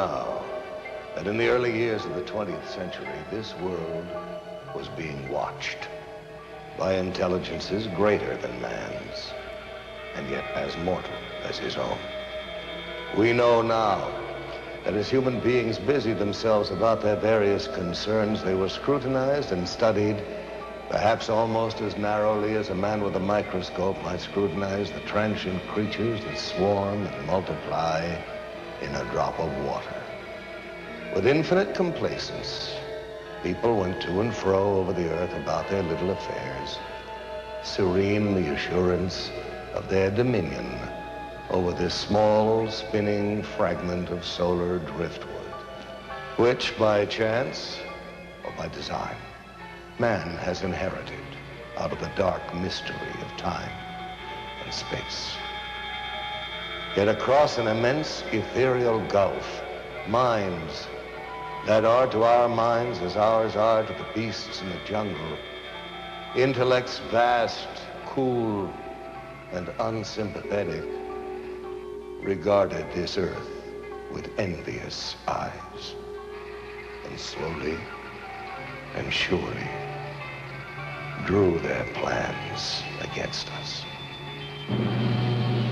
now that in the early years of the 20th century, this world was being watched by intelligences greater than man's, and yet as mortal as his own. We know now that as human beings busied themselves about their various concerns, they were scrutinized and studied, perhaps almost as narrowly as a man with a microscope might scrutinize the transient creatures that swarm and multiply in a drop of water. With infinite complacence, people went to and fro over the earth about their little affairs, serene in the assurance of their dominion over this small, spinning fragment of solar driftwood, which by chance or by design, man has inherited out of the dark mystery of time and space. Yet across an immense ethereal gulf, minds that are to our minds as ours are to the beasts in the jungle, intellects vast, cool, and unsympathetic, regarded this earth with envious eyes, and slowly and surely drew their plans against us.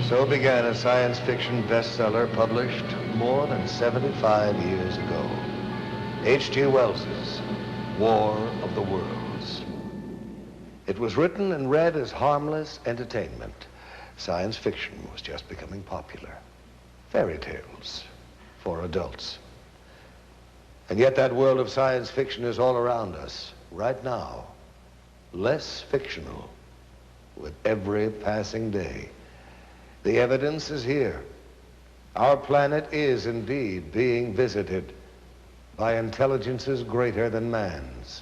So began a science fiction bestseller published more than 75 years ago, H.G. Wells's War of the Worlds. It was written and read as harmless entertainment. Science fiction was just becoming popular. Fairy tales for adults. And yet that world of science fiction is all around us right now, less fictional with every passing day. The evidence is here. Our planet is indeed being visited by intelligences greater than man's.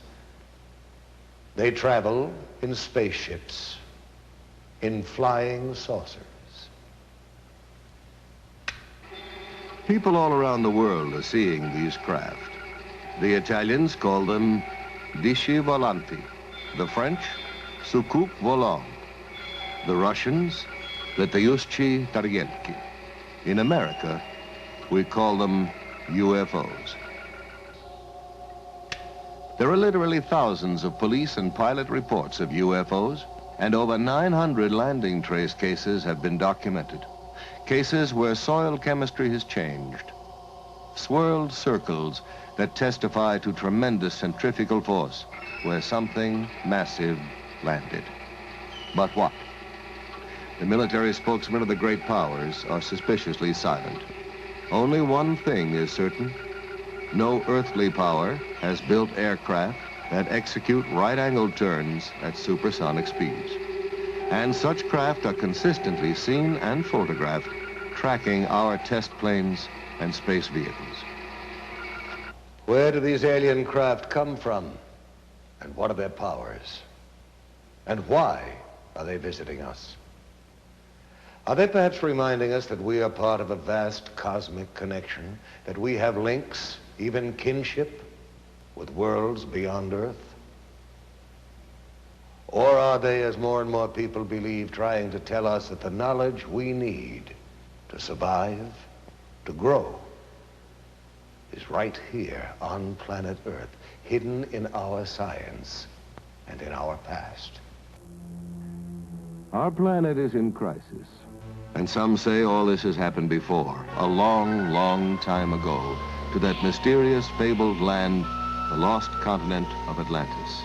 They travel in spaceships, in flying saucers. People all around the world are seeing these craft. The Italians call them disci volanti, the French, soucoupe volant, the Russians, letayuschi tarielki. In America, we call them UFOs. There are literally thousands of police and pilot reports of UFOs, and over 900 landing trace cases have been documented. Cases where soil chemistry has changed. Swirled circles that testify to tremendous centrifugal force where something massive landed. But what? The military spokesmen of the great powers are suspiciously silent. Only one thing is certain. No earthly power has built aircraft that execute right-angled turns at supersonic speeds. And such craft are consistently seen and photographed tracking our test planes and space vehicles. Where do these alien craft come from? And what are their powers? And why are they visiting us? Are they perhaps reminding us that we are part of a vast cosmic connection, that we have links, even kinship, with worlds beyond Earth? Or are they, as more and more people believe, trying to tell us that the knowledge we need to survive, to grow, is right here on planet Earth, hidden in our science and in our past? Our planet is in crisis. And some say all this has happened before, a long, long time ago, to that mysterious, fabled land, the lost continent of Atlantis.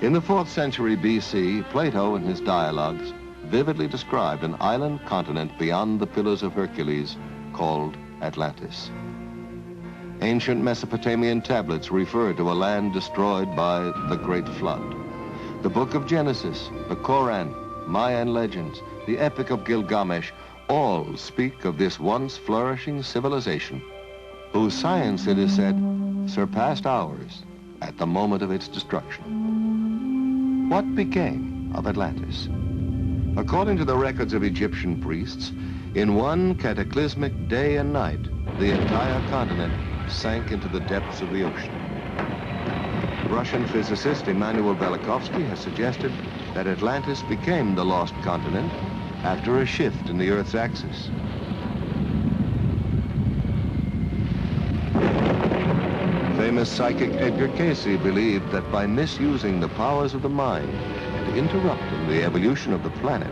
In the 4th century BC, Plato, in his dialogues, vividly described an island continent beyond the Pillars of Hercules called Atlantis. Ancient Mesopotamian tablets refer to a land destroyed by the Great Flood. The Book of Genesis, the Koran, Mayan legends, the Epic of Gilgamesh, all speak of this once flourishing civilization, whose science, it is said, surpassed ours at the moment of its destruction. What became of Atlantis? According to the records of Egyptian priests, in one cataclysmic day and night, the entire continent sank into the depths of the ocean. Russian physicist Immanuel Velikovsky has suggested that Atlantis became the lost continent after a shift in the Earth's axis. famous psychic Edgar Cayce believed that by misusing the powers of the mind and interrupting the evolution of the planet,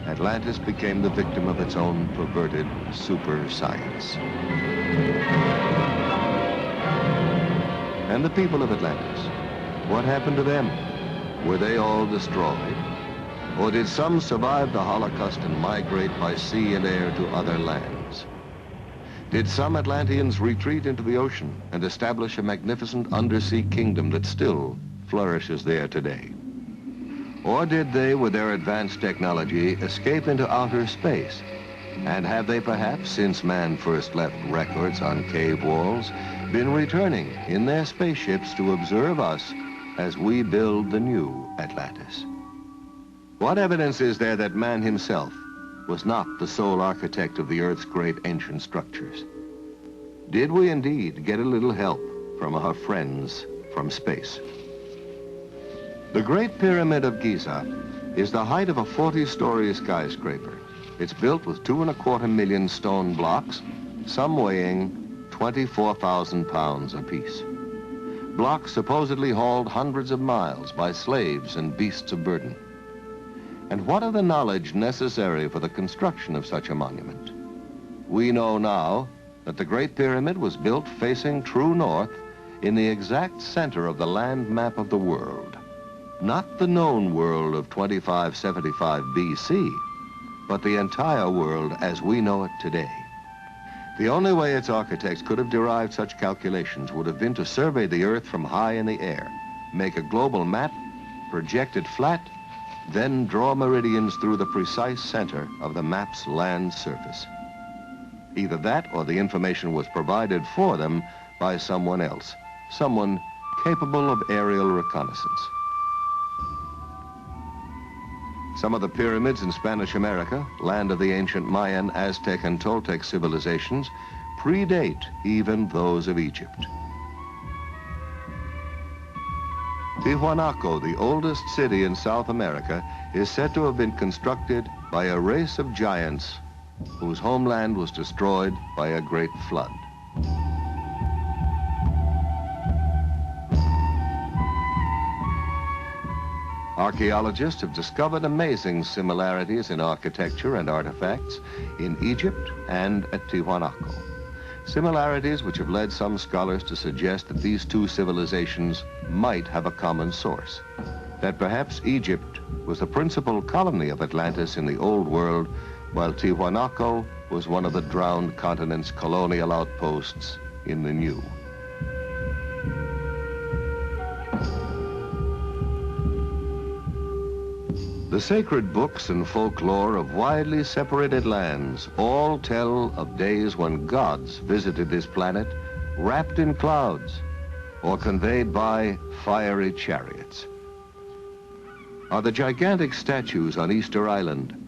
Atlantis became the victim of its own perverted super science. And the people of Atlantis, what happened to them? Were they all destroyed? Or did some survive the Holocaust and migrate by sea and air to other lands? Did some Atlanteans retreat into the ocean and establish a magnificent undersea kingdom that still flourishes there today? Or did they, with their advanced technology, escape into outer space? And have they perhaps, since man first left records on cave walls, been returning in their spaceships to observe us as we build the new Atlantis? What evidence is there that man himself was not the sole architect of the Earth's great ancient structures? Did we indeed get a little help from our friends from space? The Great Pyramid of Giza is the height of a 40-story skyscraper. It's built with 2.25 million stone blocks, some weighing 24,000 pounds apiece. Blocks supposedly hauled hundreds of miles by slaves and beasts of burden. And what of the knowledge necessary for the construction of such a monument? We know now that the Great Pyramid was built facing true north in the exact center of the land map of the world. Not the known world of 2575 BC, but the entire world as we know it today. The only way its architects could have derived such calculations would have been to survey the Earth from high in the air, make a global map, project it flat, then draw meridians through the precise center of the map's land surface. Either that or the information was provided for them by someone else, someone capable of aerial reconnaissance. Some of the pyramids in Spanish America, land of the ancient Mayan, Aztec, and Toltec civilizations, predate even those of Egypt. Tiwanaku, the oldest city in South America, is said to have been constructed by a race of giants whose homeland was destroyed by a great flood. Archaeologists have discovered amazing similarities in architecture and artifacts in Egypt and at Tiwanaku. Similarities which have led some scholars to suggest that these two civilizations might have a common source, that perhaps Egypt was the principal colony of Atlantis in the Old World, while Tiwanaku was one of the drowned continent's colonial outposts in the New. The sacred books and folklore of widely separated lands all tell of days when gods visited this planet wrapped in clouds or conveyed by fiery chariots. Are the gigantic statues on Easter Island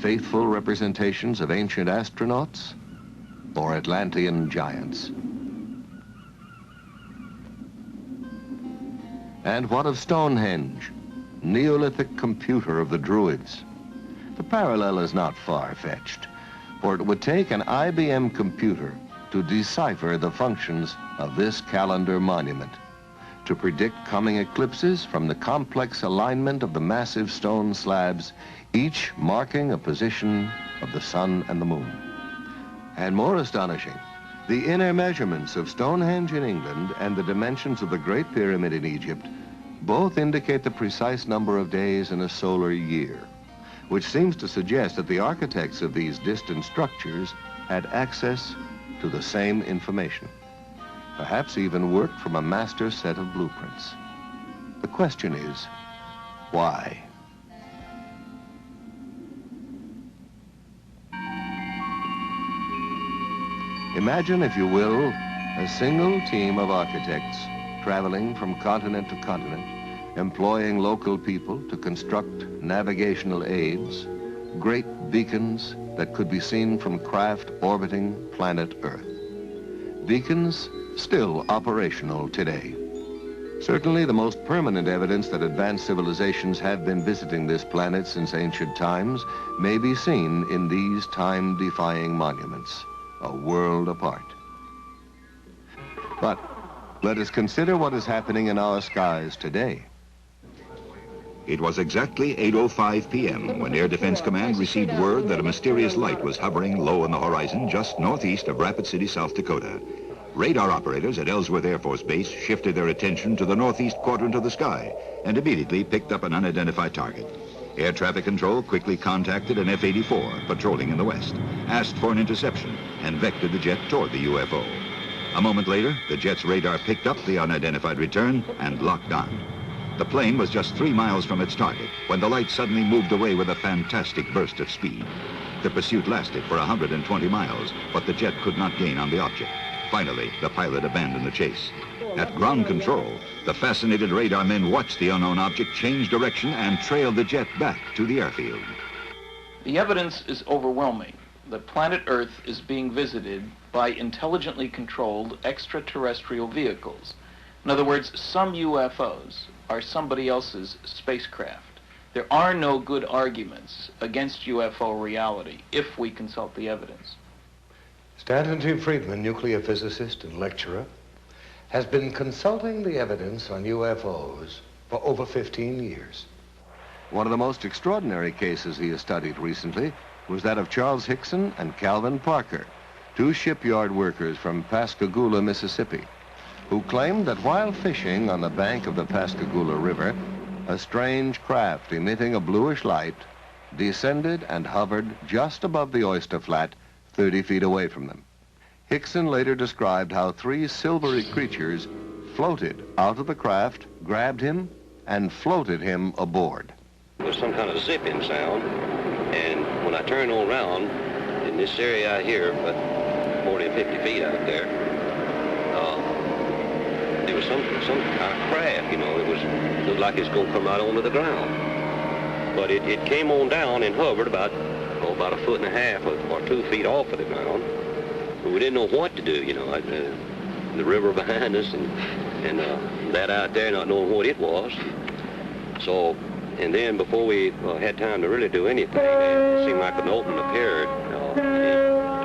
faithful representations of ancient astronauts or Atlantean giants? And what of Stonehenge, Neolithic computer of the Druids? The parallel is not far-fetched, for it would take an IBM computer to decipher the functions of this calendar monument, to predict coming eclipses from the complex alignment of the massive stone slabs, each marking a position of the sun and the moon. And more astonishing, the inner measurements of Stonehenge in England and the dimensions of the Great Pyramid in Egypt both indicate the precise number of days in a solar year, which seems to suggest that the architects of these distant structures had access to the same information, perhaps even worked from a master set of blueprints. The question is, why? Imagine, if you will, a single team of architects traveling from continent to continent, employing local people to construct navigational aids, great beacons that could be seen from craft orbiting planet Earth. Beacons still operational today. Certainly the most permanent evidence that advanced civilizations have been visiting this planet since ancient times may be seen in these time-defying monuments, a world apart. But Let us consider what is happening in our skies today. It was exactly 8:05 p.m. when Air Defense Command received word that a mysterious light was hovering low on the horizon just northeast of Rapid City, South Dakota. Radar operators at Ellsworth Air Force Base shifted their attention to the northeast quadrant of the sky and immediately picked up an unidentified target. Air Traffic Control quickly contacted an F-84 patrolling in the west, asked for an interception, and vectored the jet toward the UFO. A moment later, the jet's radar picked up the unidentified return and locked on. The plane was just 3 miles from its target when the light suddenly moved away with a fantastic burst of speed. The pursuit lasted for 120 miles, but the jet could not gain on the object. Finally, the pilot abandoned the chase. At ground control, the fascinated radar men watched the unknown object change direction and trailed the jet back to the airfield. The evidence is overwhelming. The planet Earth is being visited by intelligently controlled extraterrestrial vehicles. In other words, some UFOs are somebody else's spacecraft. There are no good arguments against UFO reality if we consult the evidence. Stanton T. Friedman, nuclear physicist and lecturer, has been consulting the evidence on UFOs for over 15 years. One of the most extraordinary cases he has studied recently was that of Charles Hickson and Calvin Parker, 2 shipyard workers from Pascagoula, Mississippi, who claimed that while fishing on the bank of the Pascagoula River, a strange craft emitting a bluish light descended and hovered just above the oyster flat 30 feet away from them. Hickson later described how 3 silvery creatures floated out of the craft, grabbed him, and floated him aboard. It was some kind of zipping sound, and when I turned around in this area out here, about 40 or 50 feet out there, there was some kind of craft, you know. It looked like it's going to come right onto the ground. But it came on down and hovered about a 1.5 feet or 2 feet off of the ground. But we didn't know what to do, you know. The river behind us and that out there, not knowing what it was. So, and then before we had time to really do anything, it seemed like an opening appeared.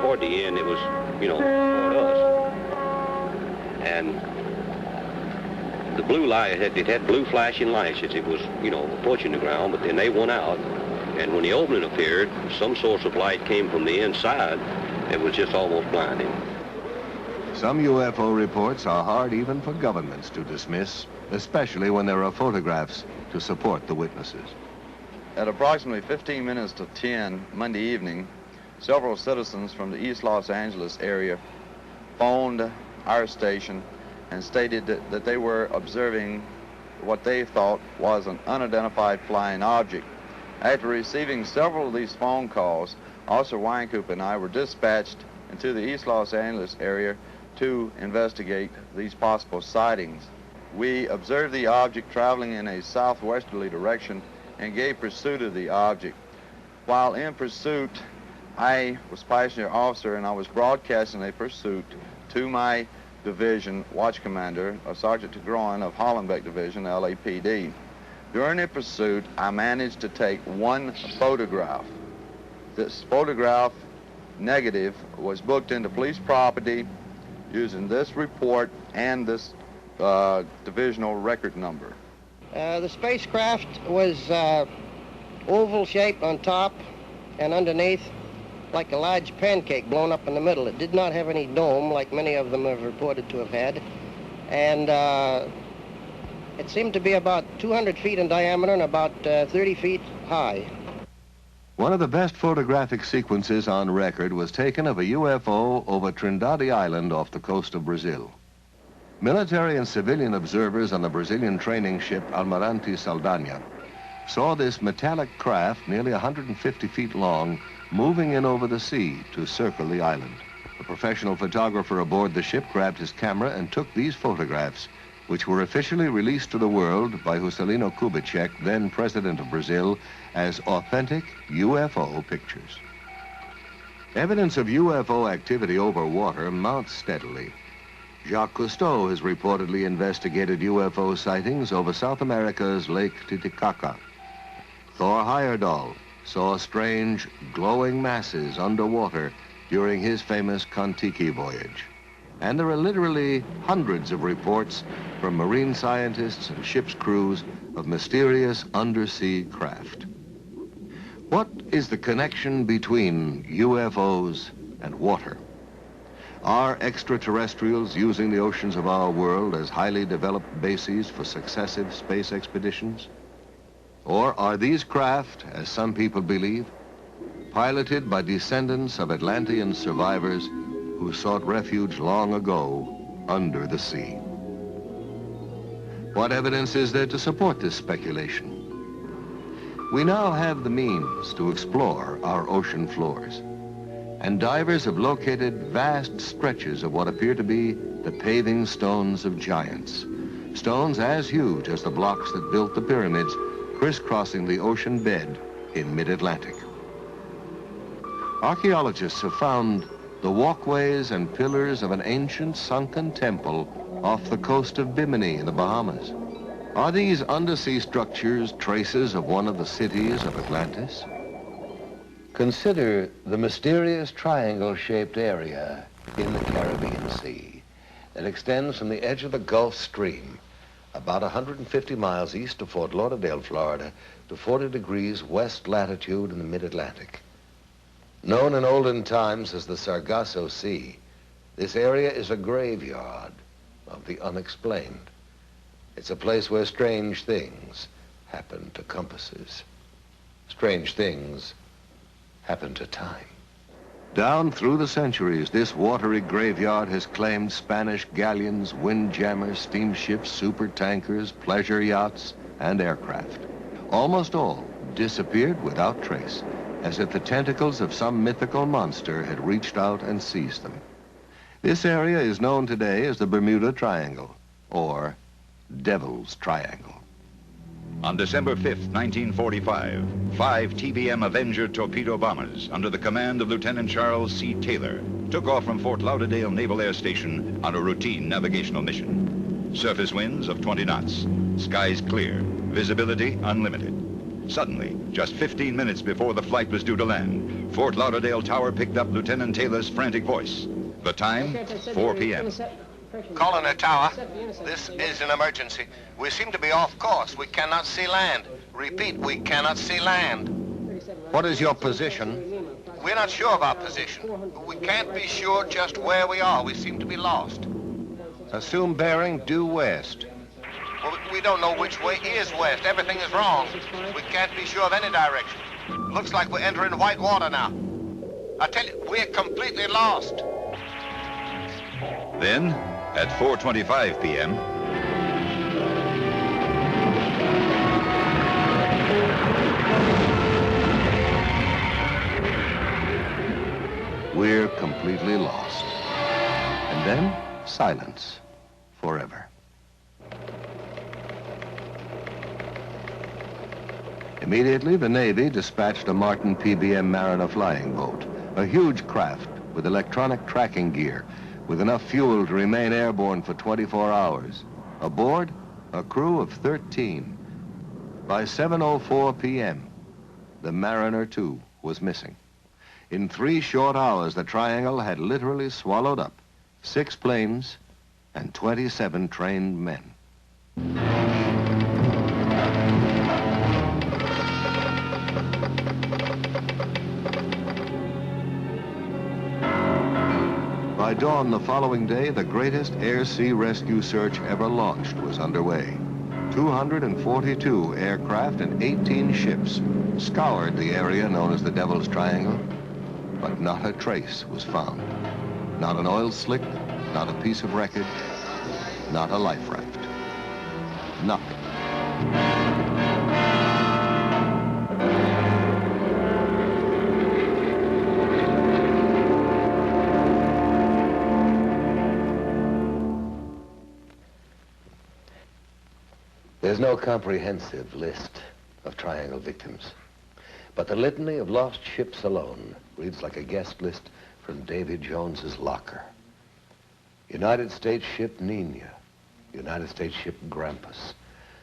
Toward the end, it was, you know, toward us. And the blue light, it had blue flashing lights as it was, you know, approaching the ground, but then they went out. And when the opening appeared, some source of light came from the inside. It was just almost blinding. Some UFO reports are hard even for governments to dismiss, especially when there are photographs to support the witnesses. At approximately 15 minutes to 10 Monday evening, several citizens from the East Los Angeles area phoned our station and stated that they were observing what they thought was an unidentified flying object. After receiving several of these phone calls, Officer Weinkoop and I were dispatched into the East Los Angeles area to investigate these possible sightings. We observed the object traveling in a southwesterly direction and gave pursuit of the object. While in pursuit, I was passenger officer and I was broadcasting a pursuit to my division watch commander, Sergeant Tigroin of Hollenbeck Division, LAPD. During the pursuit, I managed to take 1 photograph. This photograph negative was booked into police property using this report and this divisional record number. The spacecraft was oval shaped on top and underneath, like a large pancake blown up in the middle. It did not have any dome like many of them have reported to have had. And it seemed to be about 200 feet in diameter and about 30 feet high. One of the best photographic sequences on record was taken of a UFO over Trindade Island off the coast of Brazil. Military and civilian observers on the Brazilian training ship Almirante Saldanha saw this metallic craft nearly 150 feet long moving in over the sea to circle the island. A professional photographer aboard the ship grabbed his camera and took these photographs, which were officially released to the world by Juscelino Kubitschek, then president of Brazil, as authentic UFO pictures. Evidence of UFO activity over water mounts steadily. Jacques Cousteau has reportedly investigated UFO sightings over South America's Lake Titicaca. Thor Heyerdahl saw strange glowing masses underwater during his famous Kon-Tiki voyage. And there are literally hundreds of reports from marine scientists and ship's crews of mysterious undersea craft. What is the connection between UFOs and water? Are extraterrestrials using the oceans of our world as highly developed bases for successive space expeditions? Or are these craft, as some people believe, piloted by descendants of Atlantean survivors who sought refuge long ago under the sea? What evidence is there to support this speculation? We now have the means to explore our ocean floors, and divers have located vast stretches of what appear to be the paving stones of giants, stones as huge as the blocks that built the pyramids, crisscrossing the ocean bed in mid-Atlantic. Archaeologists have found the walkways and pillars of an ancient sunken temple off the coast of Bimini in the Bahamas. Are these undersea structures traces of one of the cities of Atlantis? Consider the mysterious triangle-shaped area in the Caribbean Sea that extends from the edge of the Gulf Stream, about 150 miles east of Fort Lauderdale, Florida, to 40 degrees west latitude in the mid-Atlantic. Known in olden times as the Sargasso Sea, this area is a graveyard of the unexplained. It's a place where strange things happen to compasses. Strange things happen to time. Down through the centuries, this watery graveyard has claimed Spanish galleons, windjammers, steamships, supertankers, pleasure yachts, and aircraft. Almost all disappeared without trace, as if the tentacles of some mythical monster had reached out and seized them. This area is known today as the Bermuda Triangle, or Devil's Triangle. On December 5th, 1945, 5 TBM Avenger torpedo bombers under the command of Lieutenant Charles C. Taylor took off from Fort Lauderdale Naval Air Station on a routine navigational mission. Surface winds of 20 knots, skies clear, visibility unlimited. Suddenly, just 15 minutes before the flight was due to land, Fort Lauderdale Tower picked up Lieutenant Taylor's frantic voice. The time, 4 p.m. Calling the tower. This is an emergency. We seem to be off course. We cannot see land. Repeat, we cannot see land. What is your position? We're not sure of our position. We can't be sure just where we are. We seem to be lost. Assume bearing due west. Well, we don't know which way is west. Everything is wrong. We can't be sure of any direction. Looks like we're entering white water now. I tell you, we're completely lost. Then, at 4:25 p.m., we're completely lost. And then, silence forever. Immediately, the Navy dispatched a Martin PBM Mariner flying boat, a huge craft with electronic tracking gear, with enough fuel to remain airborne for 24 hours. Aboard, a crew of 13. By 7:04 p.m., the Mariner 2 was missing. In 3 short hours, the Triangle had literally swallowed up 6 planes and 27 trained men. By dawn the following day, the greatest air-sea rescue search ever launched was underway. 242 aircraft and 18 ships scoured the area known as the Devil's Triangle, but not a trace was found. Not an oil slick, not a piece of wreckage, not a life raft. Nothing. There's no comprehensive list of Triangle victims, but the litany of lost ships alone reads like a guest list from Davy Jones's locker. United States ship Nina, United States ship Grampus,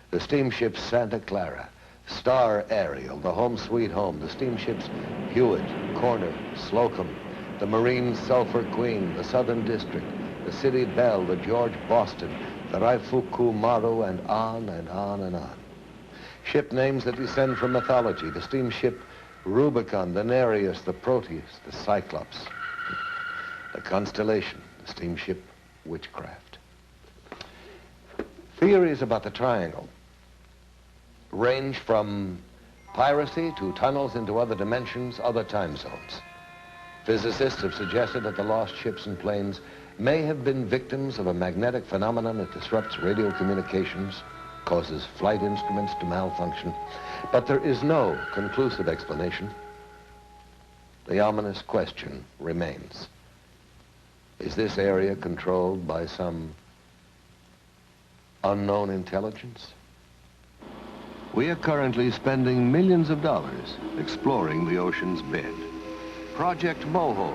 the steamship Santa Clara, Star Ariel, the Home Sweet Home, the steamships Hewitt, Corner, Slocum, the Marine Sulphur Queen, the Southern District, the City Bell, the George Boston, the Raifuku Maru, and on and on and on. Ship names that descend from mythology, the steamship Rubicon, the Nereus, the Proteus, the Cyclops, the Constellation, the steamship Witchcraft. Theories about the triangle range from piracy to tunnels into other dimensions, other time zones. Physicists have suggested that the lost ships and planes may have been victims of a magnetic phenomenon that disrupts radio communications, causes flight instruments to malfunction, but there is no conclusive explanation. The ominous question remains. Is this area controlled by some unknown intelligence? We are currently spending millions of dollars exploring the ocean's bed. Project Moho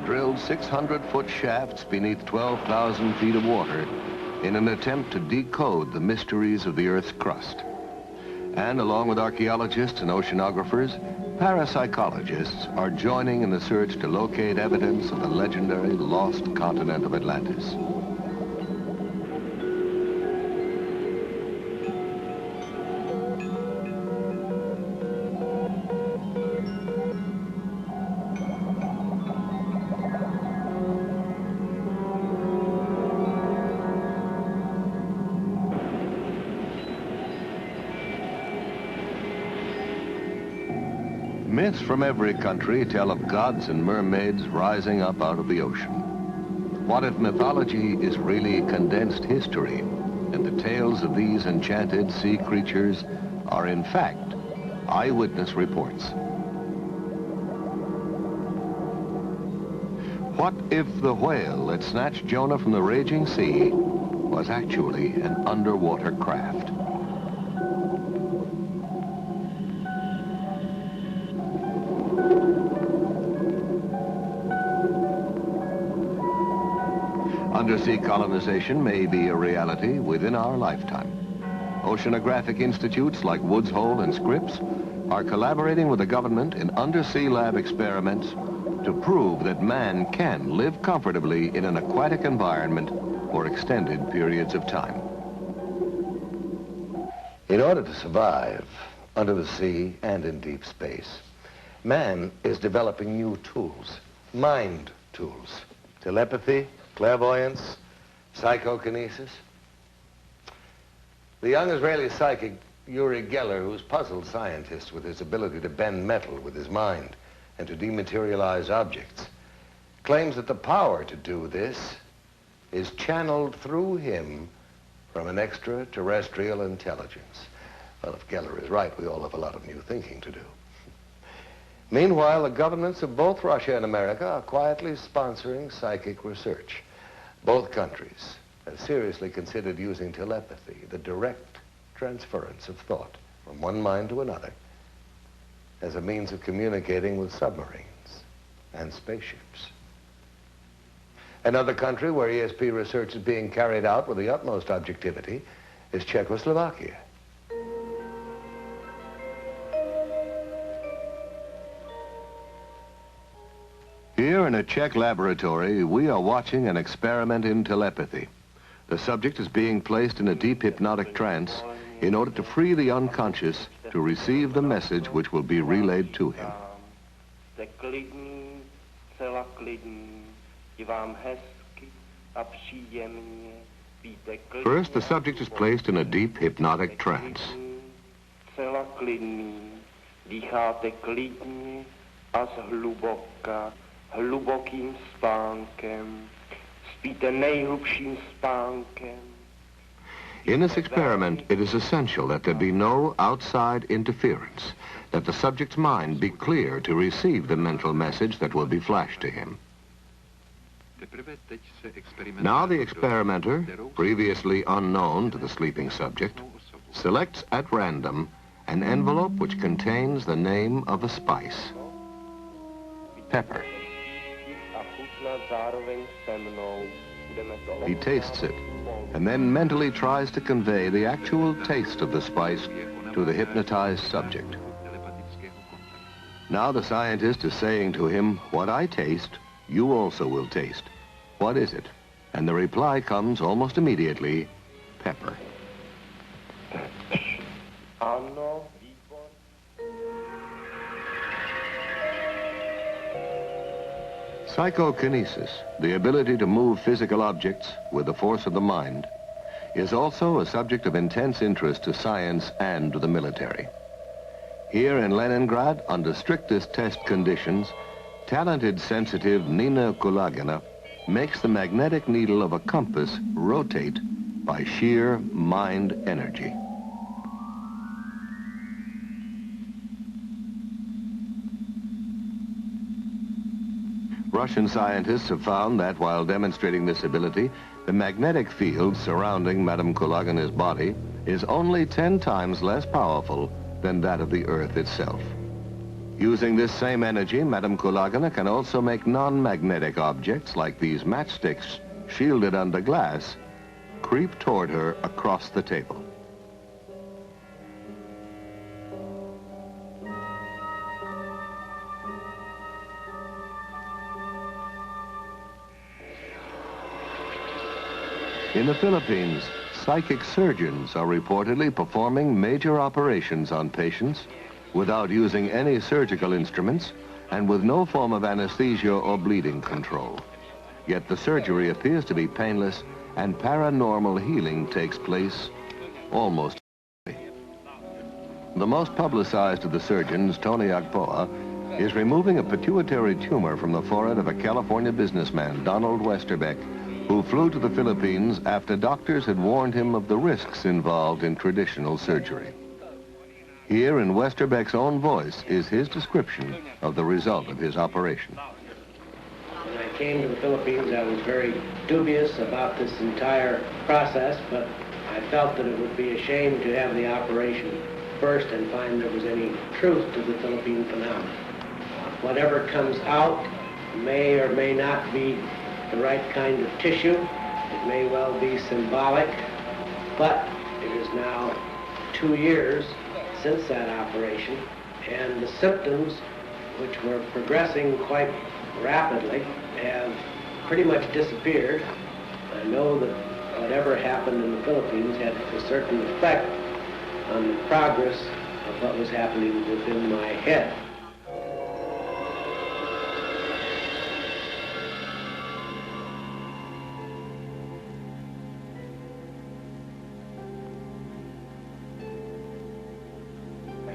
drilled 600-foot shafts beneath 12,000 feet of water in an attempt to decode the mysteries of the Earth's crust. And along with archaeologists and oceanographers, parapsychologists are joining in the search to locate evidence of the legendary lost continent of Atlantis. Myths from every country tell of gods and mermaids rising up out of the ocean. What if mythology is really condensed history, and the tales of these enchanted sea creatures are in fact eyewitness reports? What if the whale that snatched Jonah from the raging sea was actually an underwater craft? Undersea colonization may be a reality within our lifetime. Oceanographic institutes like Woods Hole and Scripps are collaborating with the government in undersea lab experiments to prove that man can live comfortably in an aquatic environment for extended periods of time. In order to survive under the sea and in deep space, man is developing new tools, mind tools, telepathy, clairvoyance, psychokinesis. The young Israeli psychic Uri Geller, who's puzzled scientists with his ability to bend metal with his mind and to dematerialize objects, claims that the power to do this is channeled through him from an extraterrestrial intelligence. Well, if Geller is right, we all have a lot of new thinking to do. Meanwhile, the governments of both Russia and America are quietly sponsoring psychic research. Both countries have seriously considered using telepathy, the direct transference of thought from one mind to another, as a means of communicating with submarines and spaceships. Another country where ESP research is being carried out with the utmost objectivity is Czechoslovakia. Here in a Czech laboratory, we are watching an experiment in telepathy. The subject is being placed in a deep hypnotic trance in order to free the unconscious to receive the message which will be relayed to him. First, the subject is placed in a deep hypnotic trance. Hlubokým spánkem, spíte nejhlubším spánkem. In this experiment, it is essential that there be no outside interference, that the subject's mind be clear to receive the mental message that will be flashed to him. Now the experimenter, previously unknown to the sleeping subject, selects at random an envelope which contains the name of a spice, pepper. He tastes it, and then mentally tries to convey the actual taste of the spice to the hypnotized subject. Now the scientist is saying to him, what I taste, you also will taste. What is it? And the reply comes almost immediately, pepper. Psychokinesis, the ability to move physical objects with the force of the mind, is also a subject of intense interest to science and to the military. Here in Leningrad, under strictest test conditions, talented sensitive Nina Kulagina makes the magnetic needle of a compass rotate by sheer mind energy. Russian scientists have found that while demonstrating this ability, the magnetic field surrounding Madame Kulagina's body is only 10 times less powerful than that of the Earth itself. Using this same energy, Madame Kulagina can also make non-magnetic objects like these matchsticks, shielded under glass, creep toward her across the table. In the Philippines, psychic surgeons are reportedly performing major operations on patients without using any surgical instruments and with no form of anesthesia or bleeding control. Yet the surgery appears to be painless and paranormal healing takes place almost immediately. The most publicized of the surgeons, Tony Agpoa, is removing a pituitary tumor from the forehead of a California businessman, Donald Westerbeck, who flew to the Philippines after doctors had warned him of the risks involved in traditional surgery. Here, in Westerbeck's own voice, is his description of the result of his operation. When I came to the Philippines, I was very dubious about this entire process, but I felt that it would be a shame to have the operation first and find there was any truth to the Philippine phenomenon. Whatever comes out may or may not be the right kind of tissue. It may well be symbolic, but it is now 2 years since that operation, and the symptoms, which were progressing quite rapidly, have pretty much disappeared. I know that whatever happened in the Philippines had a certain effect on the progress of what was happening within my head.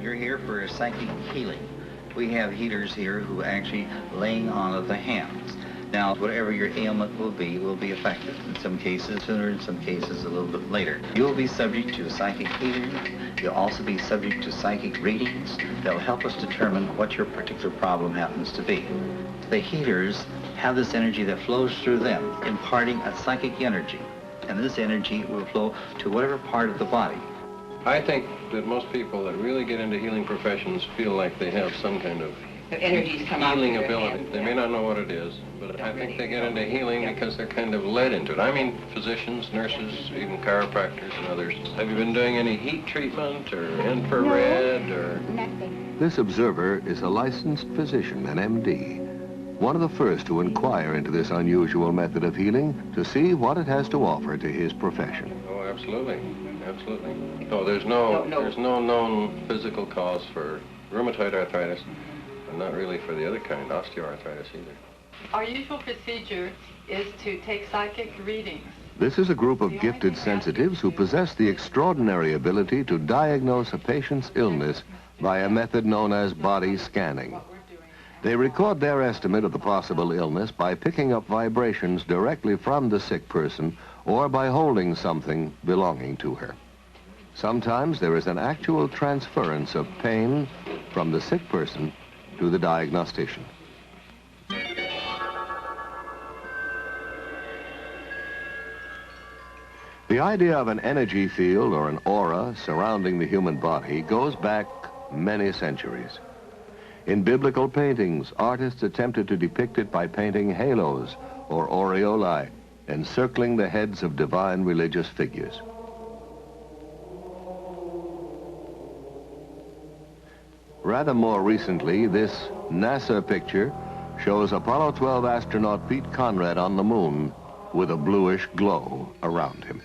You're here for psychic healing. We have healers here who actually laying on of the hands. Now, whatever your ailment will be affected. In some cases sooner, in some cases a little bit later. You'll be subject to psychic healing. You'll also be subject to psychic readings that'll help us determine what your particular problem happens to be. The healers have this energy that flows through them, imparting a psychic energy. And this energy will flow to whatever part of the body. I think that most people that really get into healing professions feel like they have some kind of energies come out healing ability. They may not know what it is, but I think they get into healing because they're kind of led into it. I mean, physicians, nurses, even chiropractors and others. Have you been doing any heat treatment or infrared or? Nothing. This observer is a licensed physician, an MD, one of the first to inquire into this unusual method of healing to see what it has to offer to his profession. Oh, absolutely. Absolutely. No, there's no known physical cause for rheumatoid arthritis, and not really for the other kind, osteoarthritis either. Our usual procedure is to take psychic readings. This is a group of gifted sensitives who possess the extraordinary ability to diagnose a patient's illness by a method known as body scanning. They record their estimate of the possible illness by picking up vibrations directly from the sick person or by holding something belonging to her. Sometimes there is an actual transference of pain from the sick person to the diagnostician. The idea of an energy field or an aura surrounding the human body goes back many centuries. In biblical paintings, artists attempted to depict it by painting halos or aureolae encircling the heads of divine religious figures. Rather more recently, this NASA picture shows Apollo 12 astronaut Pete Conrad on the moon with a bluish glow around him.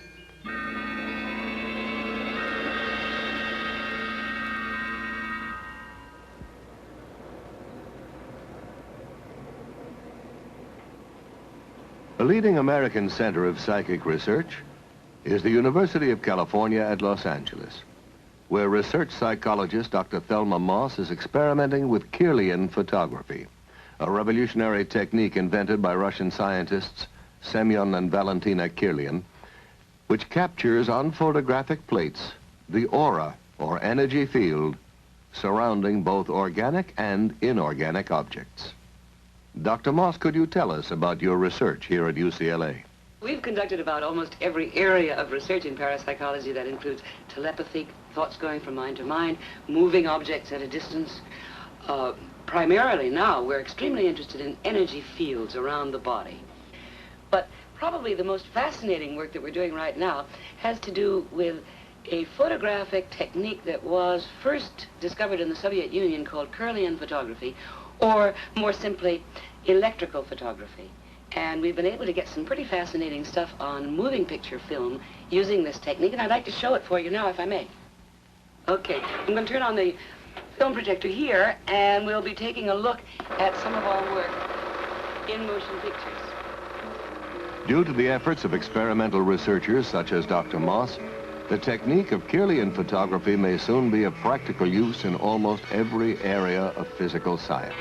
A leading American center of psychic research is the University of California at Los Angeles, where research psychologist Dr. Thelma Moss is experimenting with Kirlian photography, a revolutionary technique invented by Russian scientists Semyon and Valentina Kirlian, which captures on photographic plates the aura or energy field surrounding both organic and inorganic objects. Dr. Moss, could you tell us about your research here at UCLA? We've conducted about almost every area of research in parapsychology that includes telepathy, thoughts going from mind to mind, moving objects at a distance. Primarily now, we're extremely interested in energy fields around the body. But probably the most fascinating work that we're doing right now has to do with a photographic technique that was first discovered in the Soviet Union called Kirlian photography, or more simply, electrical photography. And we've been able to get some pretty fascinating stuff on moving picture film using this technique, and I'd like to show it for you now, if I may. Okay, I'm going to turn on the film projector here, and we'll be taking a look at some of our work in motion pictures. Due to the efforts of experimental researchers such as Dr. Moss, the technique of Kirlian photography may soon be of practical use in almost every area of physical science.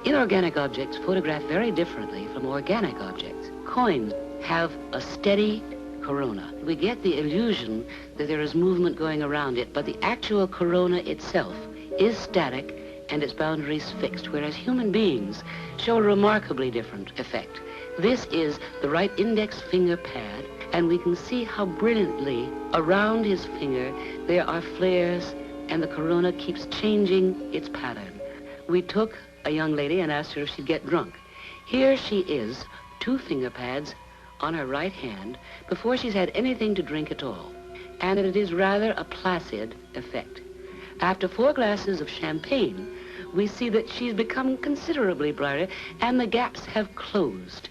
Inorganic objects photograph very differently from organic objects. Coins have a steady corona. We get the illusion that there is movement going around it, but the actual corona itself is static and its boundaries fixed, whereas human beings show a remarkably different effect. This is the right index finger pad, and we can see how brilliantly around his finger there are flares, and the corona keeps changing its pattern. We took a young lady and asked her if she'd get drunk. Here she is, 2 finger pads on her right hand before she's had anything to drink at all. And it is rather a placid effect. After 4 glasses of champagne, we see that she's become considerably brighter and the gaps have closed.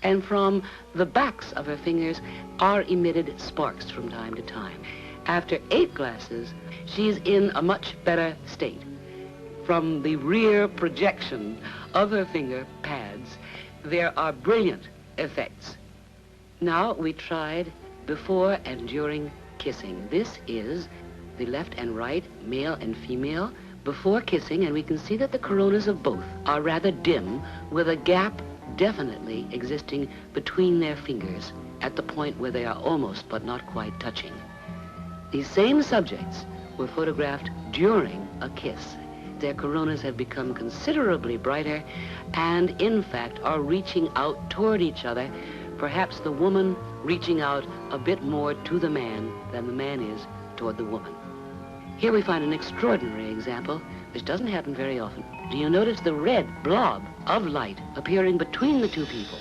And from the backs of her fingers are emitted sparks from time to time. After 8 glasses, she's in a much better state. From the rear projection of her finger pads, there are brilliant effects. Now we tried before and during kissing. This is the left and right, male and female, before kissing, and we can see that the coronas of both are rather dim, with a gap definitely existing between their fingers at the point where they are almost but not quite touching. These same subjects were photographed during a kiss. Their coronas have become considerably brighter and, in fact, are reaching out toward each other, perhaps the woman reaching out a bit more to the man than the man is toward the woman. Here we find an extraordinary example, which doesn't happen very often. Do you notice the red blob of light appearing between the 2 people?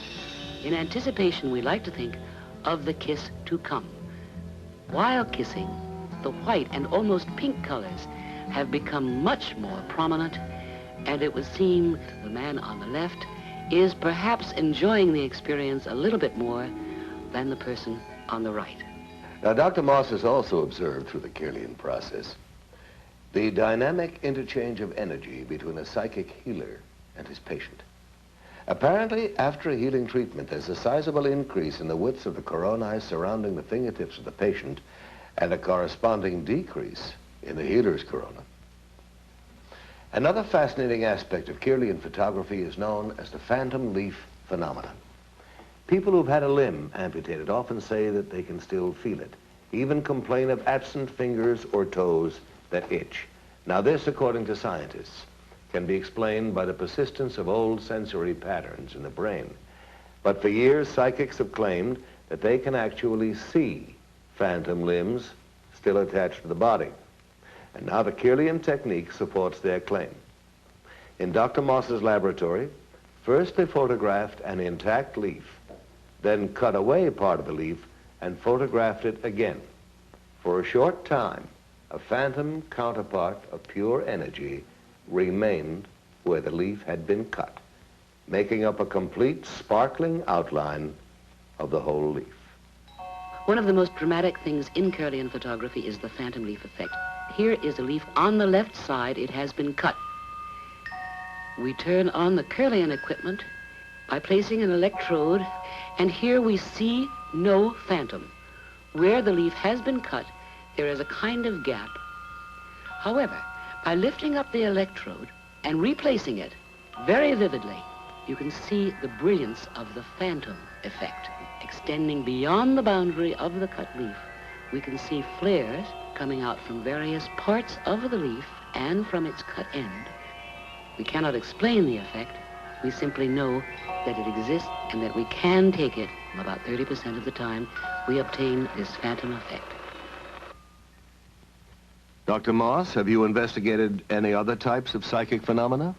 In anticipation, we like to think of the kiss to come. While kissing, the white and almost pink colors have become much more prominent, and it would seem the man on the left is perhaps enjoying the experience a little bit more than the person on the right. Now, Dr. Moss has also observed through the Kirlian process the dynamic interchange of energy between a psychic healer and his patient. Apparently, after a healing treatment, there's a sizable increase in the widths of the coronae surrounding the fingertips of the patient and a corresponding decrease in the healer's corona. Another fascinating aspect of Kirlian photography is known as the phantom leaf phenomenon. People who've had a limb amputated often say that they can still feel it, even complain of absent fingers or toes that itch. Now this, according to scientists, can be explained by the persistence of old sensory patterns in the brain. But for years, psychics have claimed that they can actually see phantom limbs still attached to the body. And now the Kirlian technique supports their claim. In Dr. Moss's laboratory, first they photographed an intact leaf, then cut away part of the leaf and photographed it again. For a short time, a phantom counterpart of pure energy remained where the leaf had been cut. making up a complete sparkling outline of the whole leaf. One of the most dramatic things in Kirlian photography is the phantom leaf effect. Here is a leaf on the left side. It has been cut. We turn on the Kirlian equipment by placing an electrode, and here we see no phantom. Where the leaf has been cut, there is a kind of gap. However, by lifting up the electrode and replacing it very vividly, you can see the brilliance of the phantom effect. Extending beyond the boundary of the cut leaf, we can see flares coming out from various parts of the leaf and from its cut end. We cannot explain the effect. We simply know that it exists and that we can take it. About 30% of the time, we obtain this phantom effect. Dr. Moss, have you investigated any other types of psychic phenomena?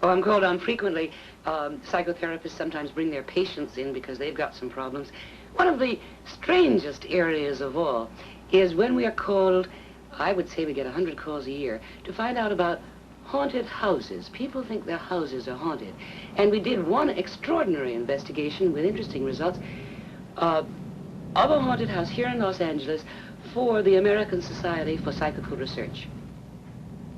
Oh, I'm called on frequently. Psychotherapists sometimes bring their patients in because they've got some problems. One of the strangest areas of all is when we are called, I would say we get 100 calls a year, to find out about haunted houses. People think their houses are haunted. And we did one extraordinary investigation with interesting results of a haunted house here in Los Angeles for the American Society for Psychical Research.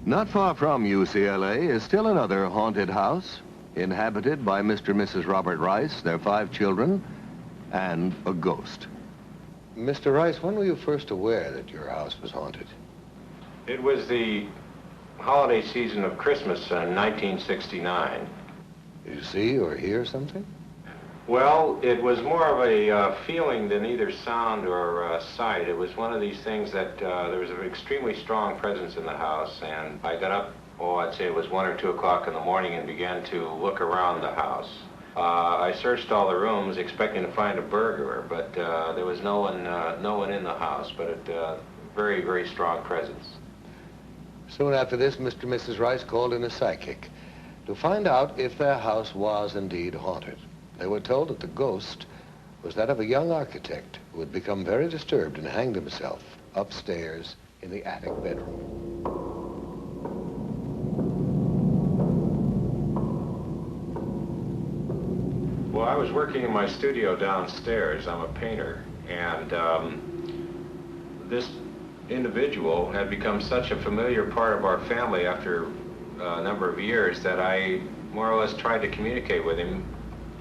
Not far from UCLA is still another haunted house, inhabited by Mr. and Mrs. Robert Rice, their 5 children, and a ghost. Mr. Rice, when were you first aware that your house was haunted? It was the holiday season of Christmas in 1969. Did you see or hear something? Well, it was more of a feeling than either sound or sight. It was one of these things that there was an extremely strong presence in the house, and I got up, I'd say it was 1 or 2 o'clock in the morning, and began to look around the house. I searched all the rooms expecting to find a burglar, but there was no one in the house, but a very, very strong presence. Soon after this, Mr. and Mrs. Rice called in a psychic to find out if their house was indeed haunted. They were told that the ghost was that of a young architect who had become very disturbed and hanged himself upstairs in the attic bedroom. Well, I was working in my studio downstairs. I'm a painter, and this individual had become such a familiar part of our family after a number of years that I more or less tried to communicate with him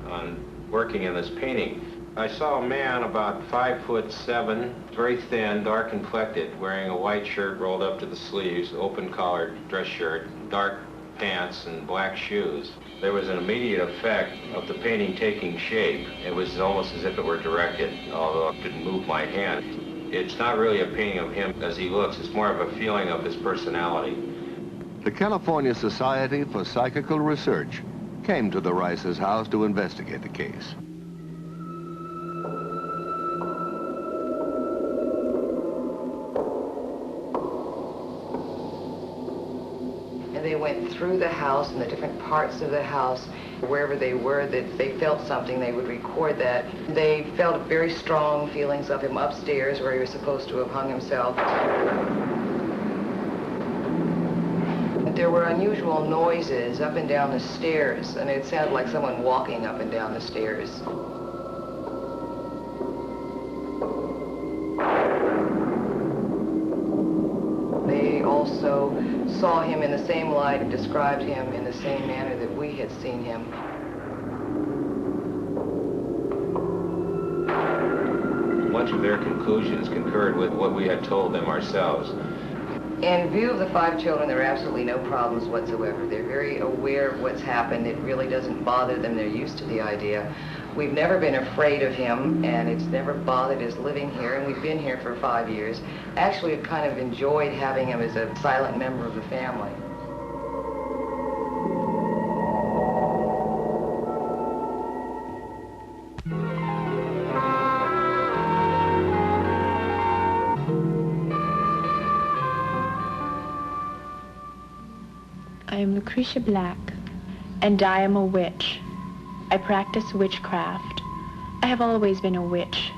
on working in this painting. I saw a man about 5'7", very thin, dark complected, wearing a white shirt rolled up to the sleeves, open collared dress shirt, dark pants, and black shoes. There was an immediate effect of the painting taking shape. It was almost as if it were directed, although I didn't move my hand. It's not really a painting of him as he looks, it's more of a feeling of his personality. The California Society for Psychical Research came to the Rice's house to investigate the case. And they went through the house and the different parts of the house. Wherever they were, that they felt something, they would record that. They felt very strong feelings of him upstairs where he was supposed to have hung himself. There were unusual noises up and down the stairs, and it sounded like someone walking up and down the stairs. They also saw him in the same light and described him in the same manner that we had seen him. Much of their conclusions concurred with what we had told them ourselves. In view of the 5 children, there are absolutely no problems whatsoever. They're very aware of what's happened. It really doesn't bother them. They're used to the idea. We've never been afraid of him, and it's never bothered us living here, and we've been here for 5 years. Actually, we've kind of enjoyed having him as a silent member of the family. I am Lucretia Black, and I am a witch. I practice witchcraft. I have always been a witch.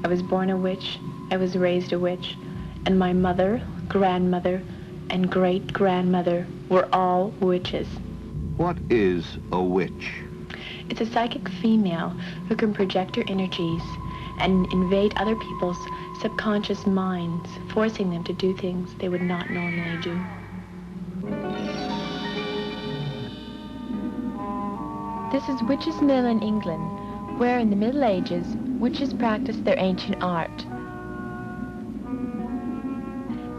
I was born a witch, I was raised a witch, and my mother, grandmother, and great-grandmother were all witches. What is a witch? It's a psychic female who can project her energies and invade other people's subconscious minds, forcing them to do things they would not normally do. This is Witches' Mill in England, where in the Middle Ages, witches practiced their ancient art.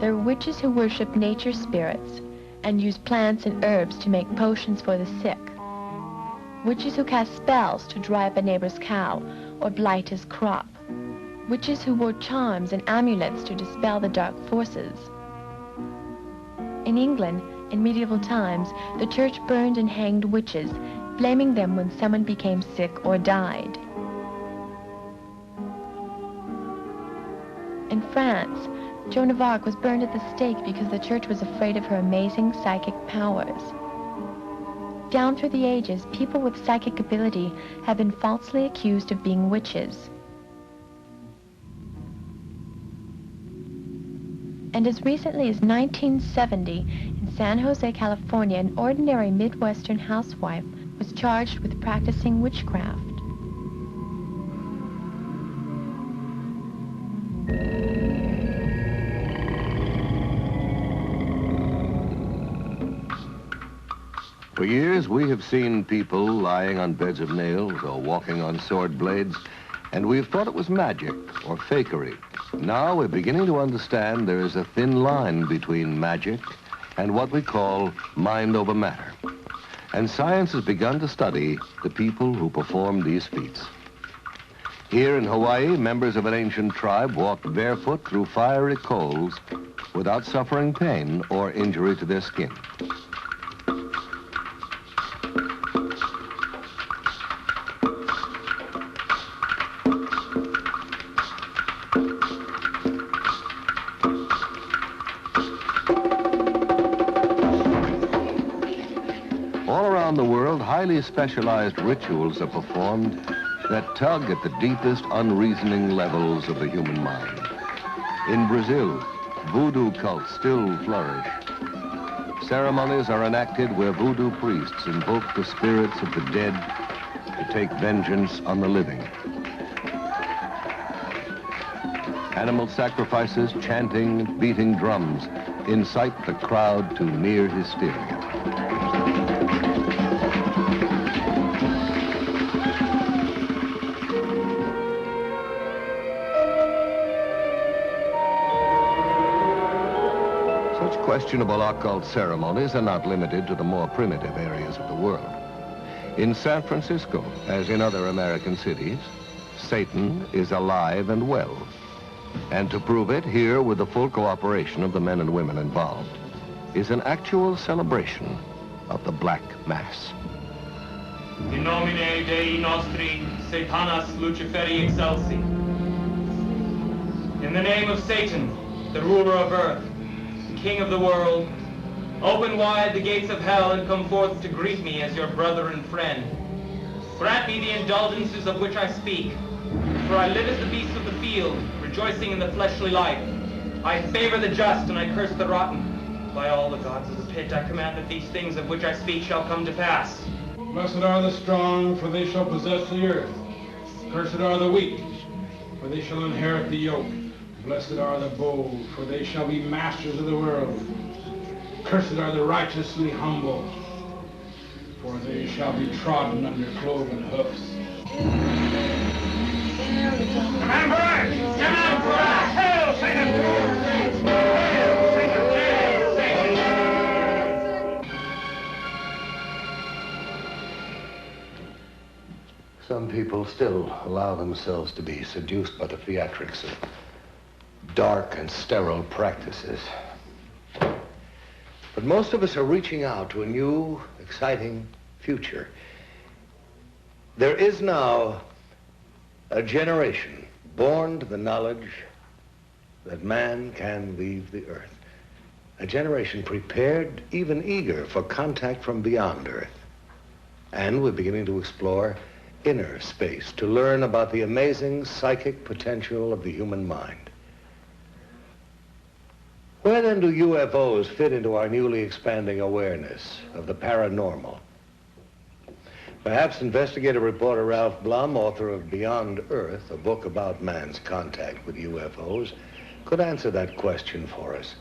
There are witches who worship nature spirits and use plants and herbs to make potions for the sick. Witches who cast spells to dry up a neighbor's cow or blight his crop. Witches who wore charms and amulets to dispel the dark forces. In England, in medieval times, the church burned and hanged witches, blaming them when someone became sick or died. In France, Joan of Arc was burned at the stake because the church was afraid of her amazing psychic powers. Down through the ages, people with psychic ability have been falsely accused of being witches. And as recently as 1970, in San Jose, California, an ordinary Midwestern housewife was charged with practicing witchcraft. For years, we have seen people lying on beds of nails or walking on sword blades, and we've thought it was magic or fakery. Now we're beginning to understand there is a thin line between magic and what we call mind over matter. And science has begun to study the people who perform these feats. Here in Hawaii, members of an ancient tribe walked barefoot through fiery coals without suffering pain or injury to their skin. The world, highly specialized rituals are performed that tug at the deepest unreasoning levels of the human mind. In Brazil, voodoo cults still flourish. Ceremonies are enacted where voodoo priests invoke the spirits of the dead to take vengeance on the living. Animal sacrifices, chanting, beating drums incite the crowd to near hysteria. Questionable occult ceremonies are not limited to the more primitive areas of the world. In San Francisco, as in other American cities, Satan is alive and well. And to prove it, here, with the full cooperation of the men and women involved, is an actual celebration of the Black Mass. In nomine Dei nostri, Satanas Luciferi excelsi. In the name of Satan, the ruler of earth, King of the world, open wide the gates of hell and come forth to greet me as your brother and friend. Grant me the indulgences of which I speak, for I live as the beasts of the field, rejoicing in the fleshly life. I favor the just and I curse the rotten. By all the gods of the pit I command that these things of which I speak shall come to pass. Blessed are the strong, for they shall possess the earth. Cursed are the weak, for they shall inherit the yoke. Blessed are the bold, for they shall be masters of the world. Cursed are the righteously humble, for they shall be trodden under cloven hoofs. Hail, Satan! Hail, Satan! Hail, Satan! Some people still allow themselves to be seduced by the theatrics of dark and sterile practices. But most of us are reaching out to a new, exciting future. There is now a generation born to the knowledge that man can leave the earth. A generation prepared, even eager, for contact from beyond earth. And we're beginning to explore inner space to learn about the amazing psychic potential of the human mind. Where then do UFOs fit into our newly expanding awareness of the paranormal? Perhaps investigative reporter Ralph Blum, author of Beyond Earth, a book about man's contact with UFOs, could answer that question for us.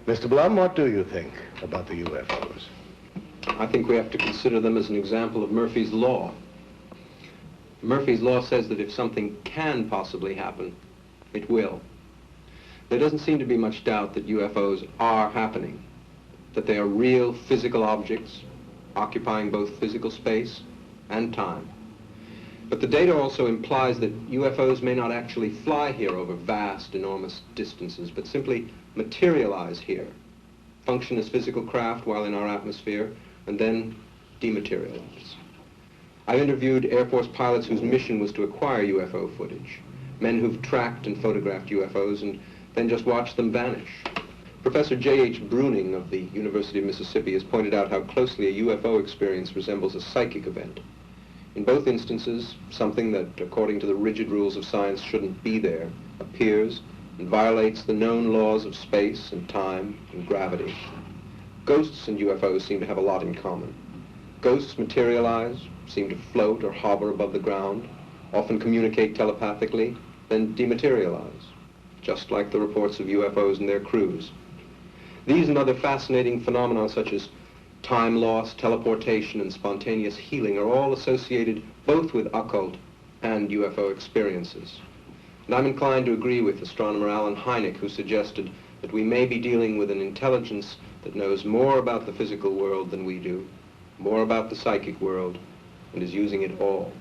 Mr. Blum, what do you think about the UFOs? I think we have to consider them as an example of Murphy's Law. Murphy's Law says that if something can possibly happen, it will. There doesn't seem to be much doubt that UFOs are happening, that they are real physical objects occupying both physical space and time. But the data also implies that UFOs may not actually fly here over vast, enormous distances, but simply materialize here, function as physical craft while in our atmosphere, and then dematerialize. I interviewed Air Force pilots whose mission was to acquire UFO footage, men who've tracked and photographed UFOs and then just watched them vanish. Professor J.H. Bruning of the University of Mississippi has pointed out how closely a UFO experience resembles a psychic event. In both instances, something that, according to the rigid rules of science, shouldn't be there, appears and violates the known laws of space and time and gravity. Ghosts and UFOs seem to have a lot in common. Ghosts materialize, seem to float or hover above the ground, often communicate telepathically, then dematerialize, just like the reports of UFOs and their crews. These and other fascinating phenomena such as time loss, teleportation, and spontaneous healing are all associated both with occult and UFO experiences. And I'm inclined to agree with astronomer Alan Hynek, who suggested that we may be dealing with an intelligence that knows more about the physical world than we do, more about the psychic world, and is using it all.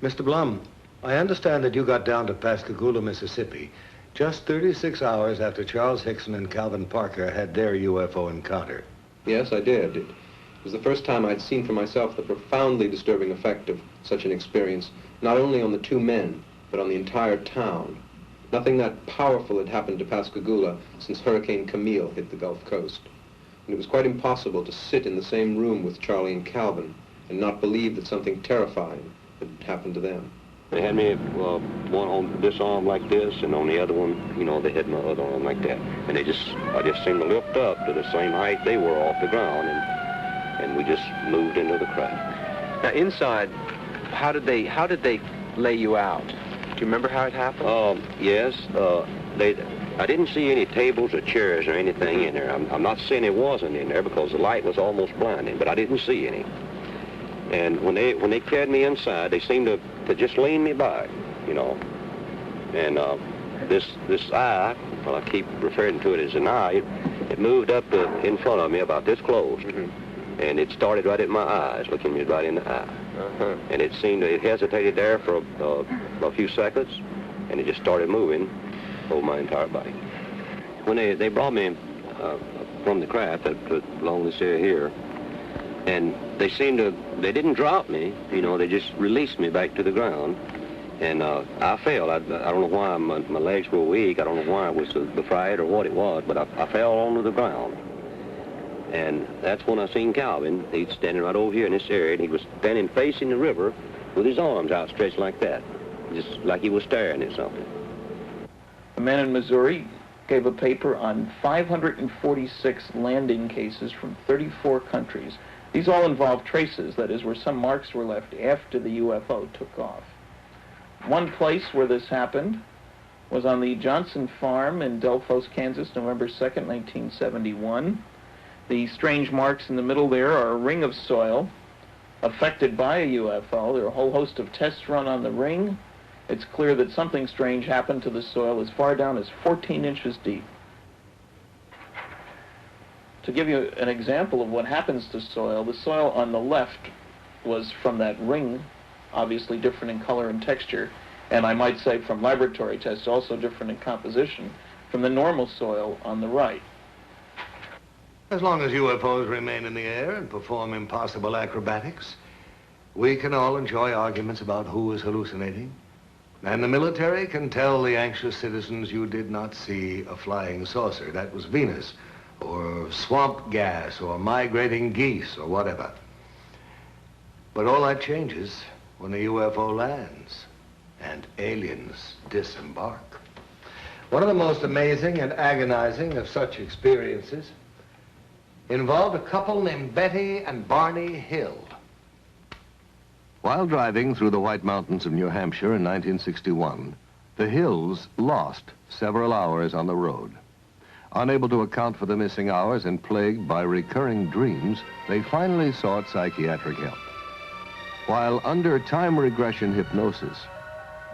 Mr. Blum, I understand that you got down to Pascagoula, Mississippi, just 36 hours after Charles Hickson and Calvin Parker had their UFO encounter. Yes, I did. It was the first time I'd seen for myself the profoundly disturbing effect of such an experience, not only on the two men, but on the entire town. Nothing that powerful had happened to Pascagoula since Hurricane Camille hit the Gulf Coast. And it was quite impossible to sit in the same room with Charlie and Calvin and not believe that something terrifying had happened to them. They had me one on this arm like this, and on the other one, you know, they had my other arm like that. And I just seemed to lift up to the same height they were off the ground, and we just moved into the craft. Now inside, how did they lay you out? Do you remember how it happened? Yes. I didn't see any tables or chairs or anything in there. I'm not saying it wasn't in there because the light was almost blinding, but I didn't see any. And when they carried me inside, they seemed to just lean me back, you know. And this eye, well, I keep referring to it as an eye, it moved up in front of me about this close. Mm-hmm. And it started right at my eyes, looking me right in the eye. Uh-huh. And it hesitated there for a few seconds, and it just started moving over my entire body. When they brought me from the craft along this area here, and they didn't drop me, you know, they just released me back to the ground. And I fell. I don't know why my legs were weak. I don't know why it was the fright or what it was, but I fell onto the ground. And that's when I seen Calvin. He's standing right over here in this area, and he was standing facing the river with his arms outstretched like that, just like he was staring at something. A man in Missouri gave a paper on 546 landing cases from 34 countries. These all involve traces, that is, where some marks were left after the UFO took off. One place where this happened was on the Johnson Farm in Delphos, Kansas, November 2nd, 1971. The strange marks in the middle there are a ring of soil affected by a UFO. There are a whole host of tests run on the ring. It's clear that something strange happened to the soil as far down as 14 inches deep. To give you an example of what happens to soil, the soil on the left was from that ring, obviously different in color and texture, and I might say from laboratory tests also different in composition from the normal soil on the right. As long as UFOs remain in the air and perform impossible acrobatics, we can all enjoy arguments about who is hallucinating. And the military can tell the anxious citizens you did not see a flying saucer. That was Venus, or swamp gas, or migrating geese, or whatever. But all that changes when the UFO lands and aliens disembark. One of the most amazing and agonizing of such experiences involved a couple named Betty and Barney Hill. While driving through the White Mountains of New Hampshire in 1961, the Hills lost several hours on the road. Unable to account for the missing hours and plagued by recurring dreams, they finally sought psychiatric help. While under time regression hypnosis,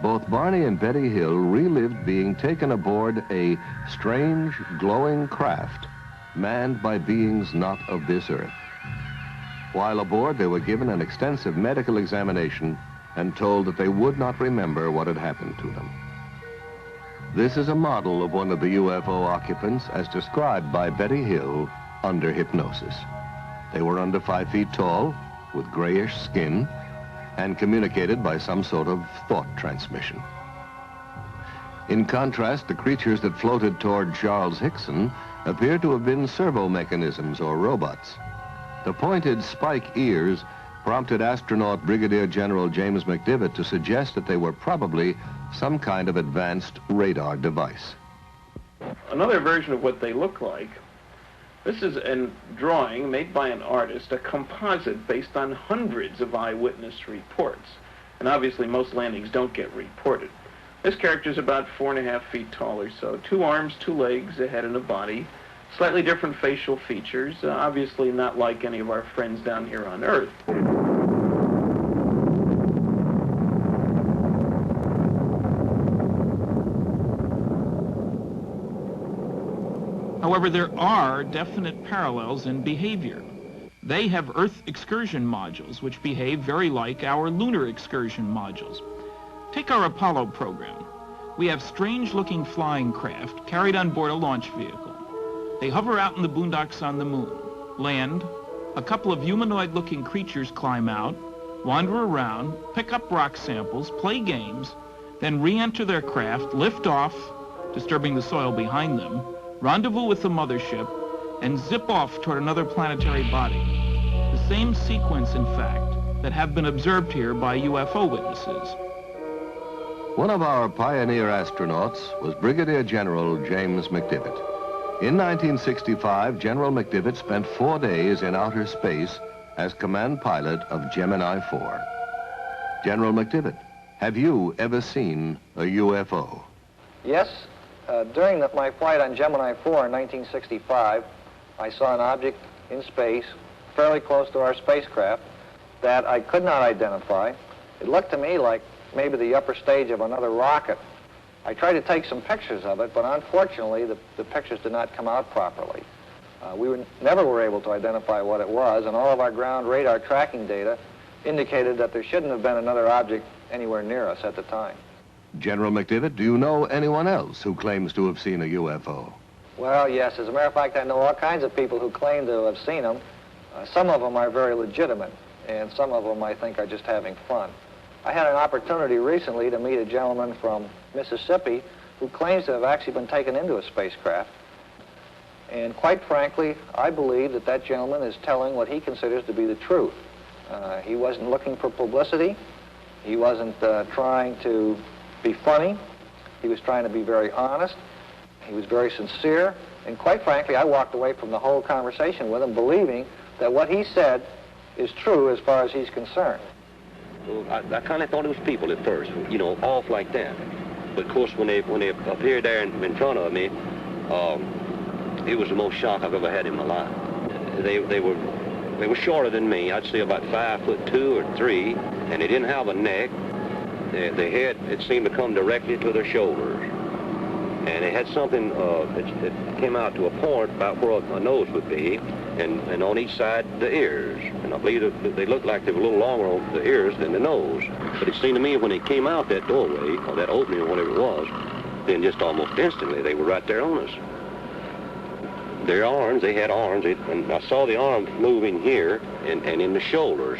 both Barney and Betty Hill relived being taken aboard a strange, glowing craft manned by beings not of this earth. While aboard, they were given an extensive medical examination and told that they would not remember what had happened to them. This is a model of one of the UFO occupants as described by Betty Hill under hypnosis. They were under 5 feet tall, with grayish skin, and communicated by some sort of thought transmission. In contrast, the creatures that floated toward Charles Hickson appear to have been servo mechanisms or robots. The pointed spike ears prompted astronaut Brigadier General James McDivitt to suggest that they were probably some kind of advanced radar device. Another version of what they look like, this is a drawing made by an artist, a composite based on hundreds of eyewitness reports. And obviously most landings don't get reported. This character is about 4.5 feet tall or so. 2 arms, 2 legs, a head and a body. Slightly different facial features, obviously not like any of our friends down here on Earth. However, there are definite parallels in behavior. They have Earth excursion modules, which behave very like our lunar excursion modules. Take our Apollo program. We have strange-looking flying craft carried on board a launch vehicle. They hover out in the boondocks on the moon, land, a couple of humanoid-looking creatures climb out, wander around, pick up rock samples, play games, then re-enter their craft, lift off, disturbing the soil behind them, rendezvous with the mothership, and zip off toward another planetary body. The same sequence, in fact, that have been observed here by UFO witnesses. One of our pioneer astronauts was Brigadier General James McDivitt. In 1965, General McDivitt spent 4 days in outer space as command pilot of Gemini 4. General McDivitt, have you ever seen a UFO? Yes. During my flight on Gemini 4 in 1965, I saw an object in space fairly close to our spacecraft that I could not identify. It looked to me like maybe the upper stage of another rocket. I tried to take some pictures of it, but unfortunately the pictures did not come out properly. We never were able to identify what it was, and all of our ground radar tracking data indicated that there shouldn't have been another object anywhere near us at the time. General McDivitt, do you know anyone else who claims to have seen a UFO? Well, yes. As a matter of fact, I know all kinds of people who claim to have seen them. Some of them are very legitimate, and some of them I think are just having fun. I had an opportunity recently to meet a gentleman from Mississippi who claims to have actually been taken into a spacecraft. And quite frankly, I believe that that gentleman is telling what he considers to be the truth. He wasn't looking for publicity. He wasn't trying to be funny. He was trying to be very honest. He was very sincere. And quite frankly, I walked away from the whole conversation with him believing that what he said is true as far as he's concerned. Well, I kind of thought it was people at first, you know, off like that. But of course, when they appeared there in front of me, it was the most shock I've ever had in my life. They were shorter than me. I'd say about 5'2" or 3", and they didn't have a neck. The head, it seemed to come directly to their shoulders. And it had something that came out to a point about where a nose would be, and on each side, the ears. And I believe that they looked like they were a little longer on the ears than the nose. But it seemed to me when they came out that doorway, or that opening, or whatever it was, then just almost instantly, they were right there on us. Their arms, they had arms, and I saw the arms moving here and in the shoulders.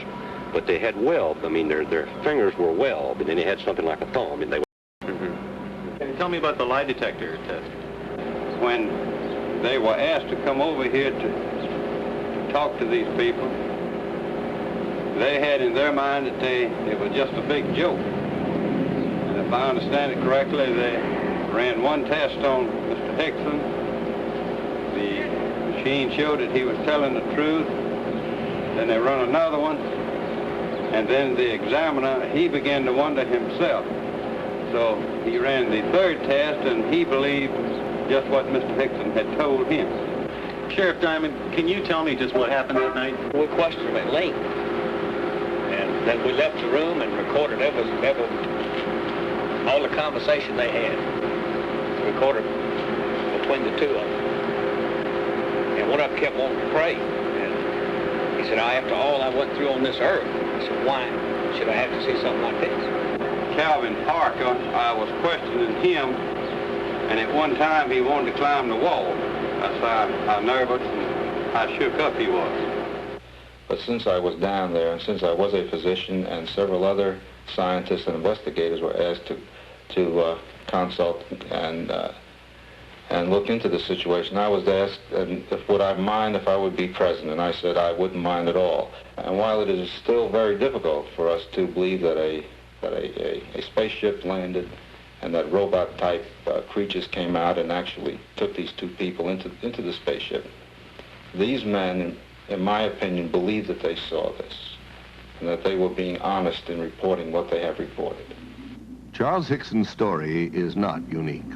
But they had web. I mean, their fingers were webbed, and then they had something like a thumb, and they were... Can you tell me about the lie detector test? When they were asked to come over here to talk to these people, they had in their mind that it was just a big joke. And if I understand it correctly, they ran one test on Mr. Hickson. The machine showed that he was telling the truth. Then they run another one, And then the examiner, he began to wonder himself. So he ran the third test, and he believed just what Mr. Hickson had told him. Sheriff Diamond, can you tell me just what happened that night? We questioned them at length. And then we left the room and recorded every all the conversation they had. Recorded between the two of them. And one of them kept wanting to pray. And he said, after all I went through on this earth, I said, why should I have to see something like this? Calvin Parker, I was questioning him, and at one time he wanted to climb the wall. That's how nervous and how shook up he was. But since I was down there, and since I was a physician, and several other scientists and investigators were asked to consult and look into the situation, I was asked, would I mind if I would be present, and I said I wouldn't mind at all. And while it is still very difficult for us to believe that a spaceship landed and that robot-type creatures came out and actually took these two people into the spaceship, these men, in my opinion, believed that they saw this and that they were being honest in reporting what they have reported. Charles Hickson's story is not unique.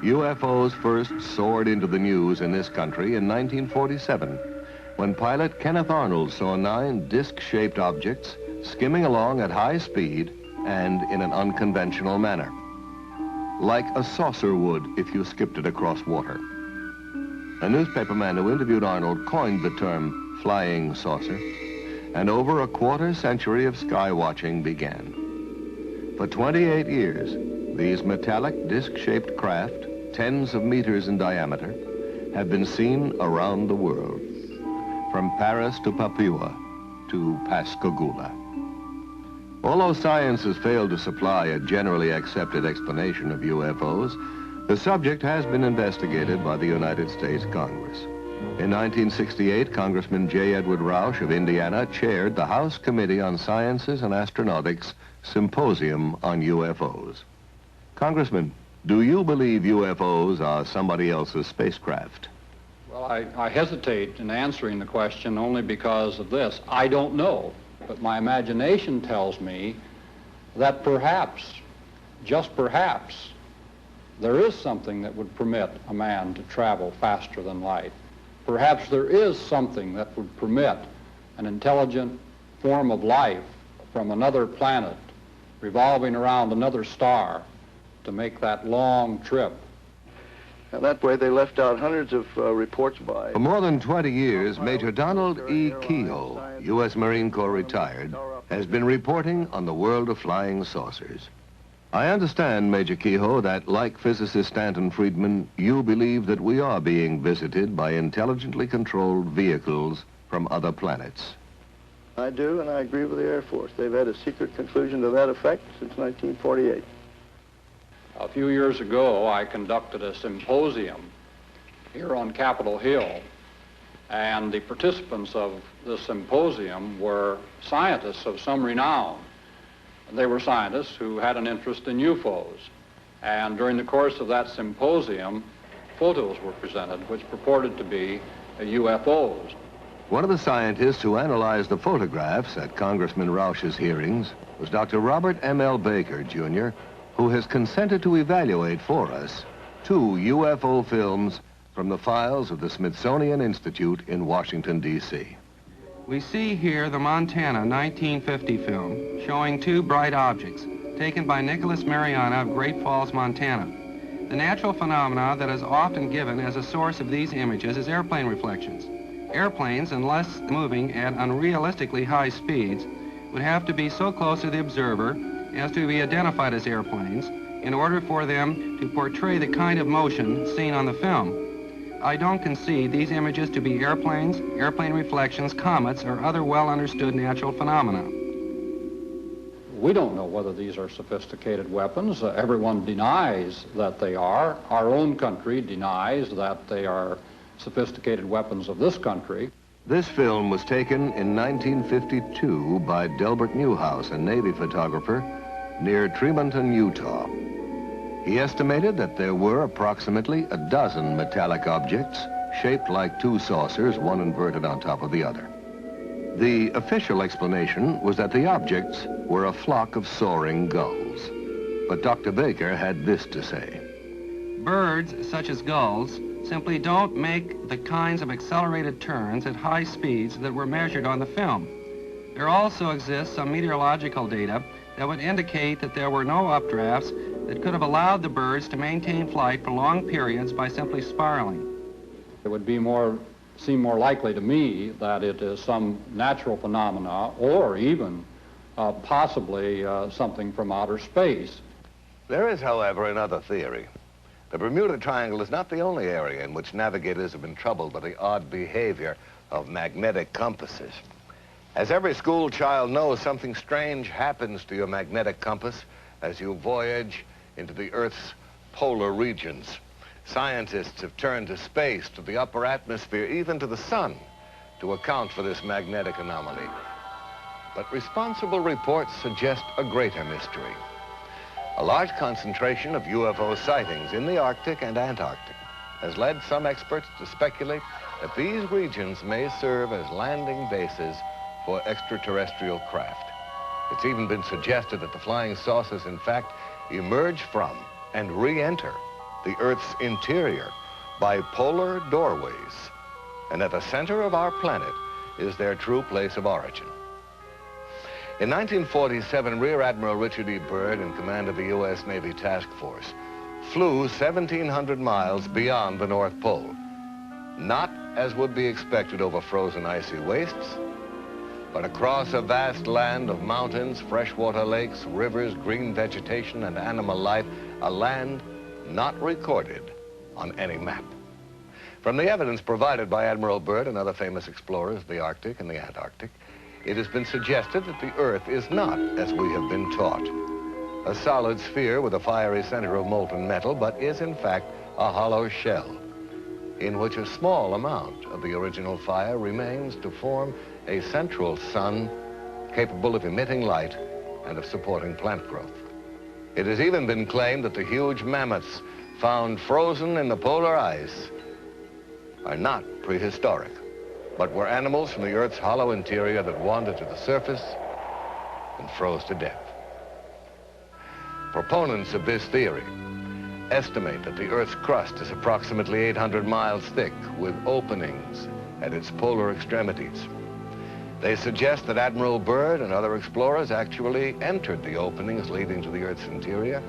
UFOs first soared into the news in this country in 1947, when pilot Kenneth Arnold saw 9 disc-shaped objects skimming along at high speed and in an unconventional manner, like a saucer would if you skipped it across water. A newspaperman who interviewed Arnold coined the term flying saucer, and over a quarter-century of sky watching began. For 28 years, these metallic disc-shaped craft, tens of meters in diameter, have been seen around the world, from Paris to Papua to Pascagoula. Although science has failed to supply a generally accepted explanation of UFOs, the subject has been investigated by the United States Congress. In 1968, Congressman J. Edward Roush of Indiana chaired the House Committee on Sciences and Astronautics Symposium on UFOs. Congressman, do you believe UFOs are somebody else's spacecraft? Well, I hesitate in answering the question only because of this. I don't know, but my imagination tells me that perhaps, just perhaps, there is something that would permit a man to travel faster than light. Perhaps there is something that would permit an intelligent form of life from another planet revolving around another star to make that long trip. And that way they left out hundreds of reports by... For more than 20 years, Major Donald E. Keyhoe, U.S. Marine Corps retired, has been reporting on the world of flying saucers. I understand, Major Keyhoe, that like physicist Stanton Friedman, you believe that we are being visited by intelligently controlled vehicles from other planets. I do, and I agree with the Air Force. They've had a secret conclusion to that effect since 1948. A few years ago, I conducted a symposium here on Capitol Hill, and the participants of this symposium were scientists of some renown. They were scientists who had an interest in UFOs, and during the course of that symposium, photos were presented which purported to be UFOs. One of the scientists who analyzed the photographs at Congressman Roush's hearings was Dr. Robert M.L. Baker, Jr., who has consented to evaluate for us 2 UFO films from the files of the Smithsonian Institute in Washington, D.C. We see here the Montana 1950 film showing 2 bright objects taken by Nicholas Mariana of Great Falls, Montana. The natural phenomena that is often given as a source of these images is airplane reflections. Airplanes, unless moving at unrealistically high speeds, would have to be so close to the observer as to be identified as airplanes in order for them to portray the kind of motion seen on the film. I don't concede these images to be airplanes, airplane reflections, comets, or other well-understood natural phenomena. We don't know whether these are sophisticated weapons. Everyone denies that they are. Our own country denies that they are sophisticated weapons of this country. This film was taken in 1952 by Delbert Newhouse, a Navy photographer, near Tremonton, Utah. He estimated that there were approximately a dozen metallic objects shaped like 2 saucers, one inverted on top of the other. The official explanation was that the objects were a flock of soaring gulls. But Dr. Baker had this to say. Birds, such as gulls, simply don't make the kinds of accelerated turns at high speeds that were measured on the film. There also exists some meteorological data that would indicate that there were no updrafts that could have allowed the birds to maintain flight for long periods by simply spiraling. It would be seem more likely to me that it is some natural phenomena or even possibly something from outer space. There is, however, another theory. The Bermuda Triangle is not the only area in which navigators have been troubled by the odd behavior of magnetic compasses. As every school child knows, something strange happens to your magnetic compass as you voyage into the Earth's polar regions. Scientists have turned to space, to the upper atmosphere, even to the sun, to account for this magnetic anomaly. But responsible reports suggest a greater mystery. A large concentration of UFO sightings in the Arctic and Antarctic has led some experts to speculate that these regions may serve as landing bases for extraterrestrial craft. It's even been suggested that the flying saucers, in fact, emerge from and re-enter the Earth's interior by polar doorways, and at the center of our planet is their true place of origin. In 1947, Rear Admiral Richard E. Byrd, in command of the U.S. Navy Task Force, flew 1,700 miles beyond the North Pole, not as would be expected over frozen icy wastes, but across a vast land of mountains, freshwater lakes, rivers, green vegetation, and animal life, a land not recorded on any map. From the evidence provided by Admiral Byrd and other famous explorers of the Arctic and the Antarctic, it has been suggested that the Earth is not, as we have been taught, a solid sphere with a fiery center of molten metal, but is in fact a hollow shell in which a small amount of the original fire remains to form a central sun capable of emitting light and of supporting plant growth. It has even been claimed that the huge mammoths found frozen in the polar ice are not prehistoric, but were animals from the Earth's hollow interior that wandered to the surface and froze to death. Proponents of this theory estimate that the Earth's crust is approximately 800 miles thick, with openings at its polar extremities. They suggest that Admiral Byrd and other explorers actually entered the openings leading to the Earth's interior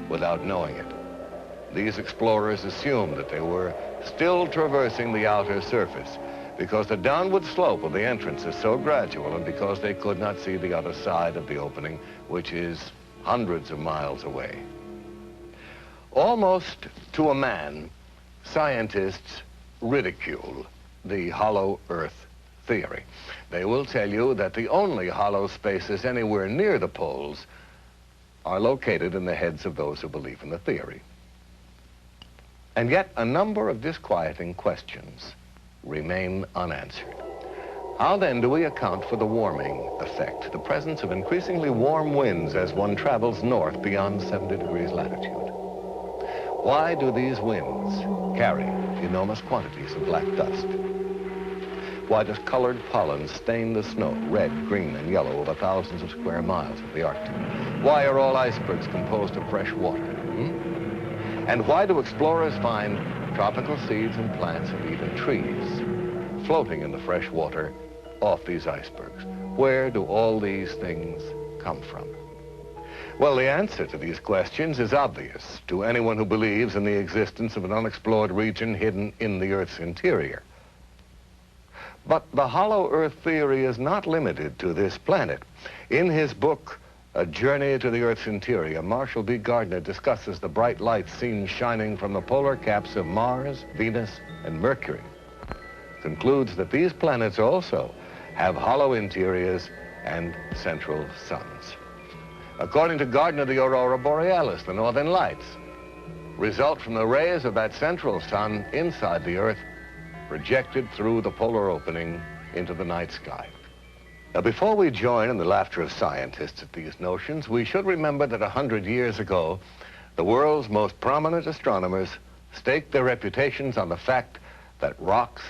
without knowing it. These explorers assumed that they were still traversing the outer surface because the downward slope of the entrance is so gradual and because they could not see the other side of the opening, which is hundreds of miles away. Almost to a man, scientists ridicule the hollow Earth theory. They will tell you that the only hollow spaces anywhere near the poles are located in the heads of those who believe in the theory. And yet a number of disquieting questions remain unanswered. How then do we account for the warming effect, the presence of increasingly warm winds as one travels north beyond 70 degrees latitude? Why do these winds carry enormous quantities of black dust? Why does colored pollen stain the snow red, green, and yellow over thousands of square miles of the Arctic? Why are all icebergs composed of fresh water? And why do explorers find tropical seeds and plants and even trees floating in the fresh water off these icebergs? Where do all these things come from? Well, the answer to these questions is obvious to anyone who believes in the existence of an unexplored region hidden in the Earth's interior. But the hollow Earth theory is not limited to this planet. In his book, A Journey to the Earth's Interior, Marshall B. Gardner discusses the bright lights seen shining from the polar caps of Mars, Venus, and Mercury. Concludes that these planets also have hollow interiors and central suns. According to Gardner, the aurora borealis, the northern lights, result from the rays of that central sun inside the Earth, projected through the polar opening into the night sky. Now, before we join in the laughter of scientists at these notions, we should remember that 100 years ago, the world's most prominent astronomers staked their reputations on the fact that rocks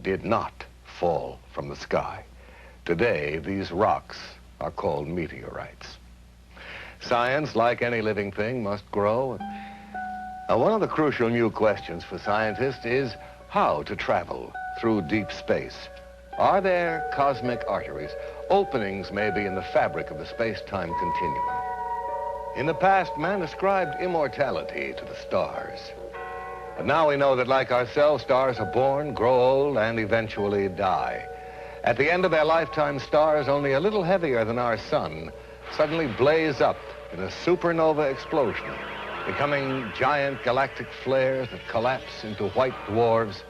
did not fall from the sky. Today, these rocks are called meteorites. Science, like any living thing, must grow. Now, one of the crucial new questions for scientists is how to travel through deep space. Are there cosmic arteries, openings maybe in the fabric of the space-time continuum? In the past, man ascribed immortality to the stars. But now we know that, like ourselves, stars are born, grow old, and eventually die. At the end of their lifetime, stars only a little heavier than our sun suddenly blaze up in a supernova explosion, becoming giant galactic flares that collapse into white dwarfs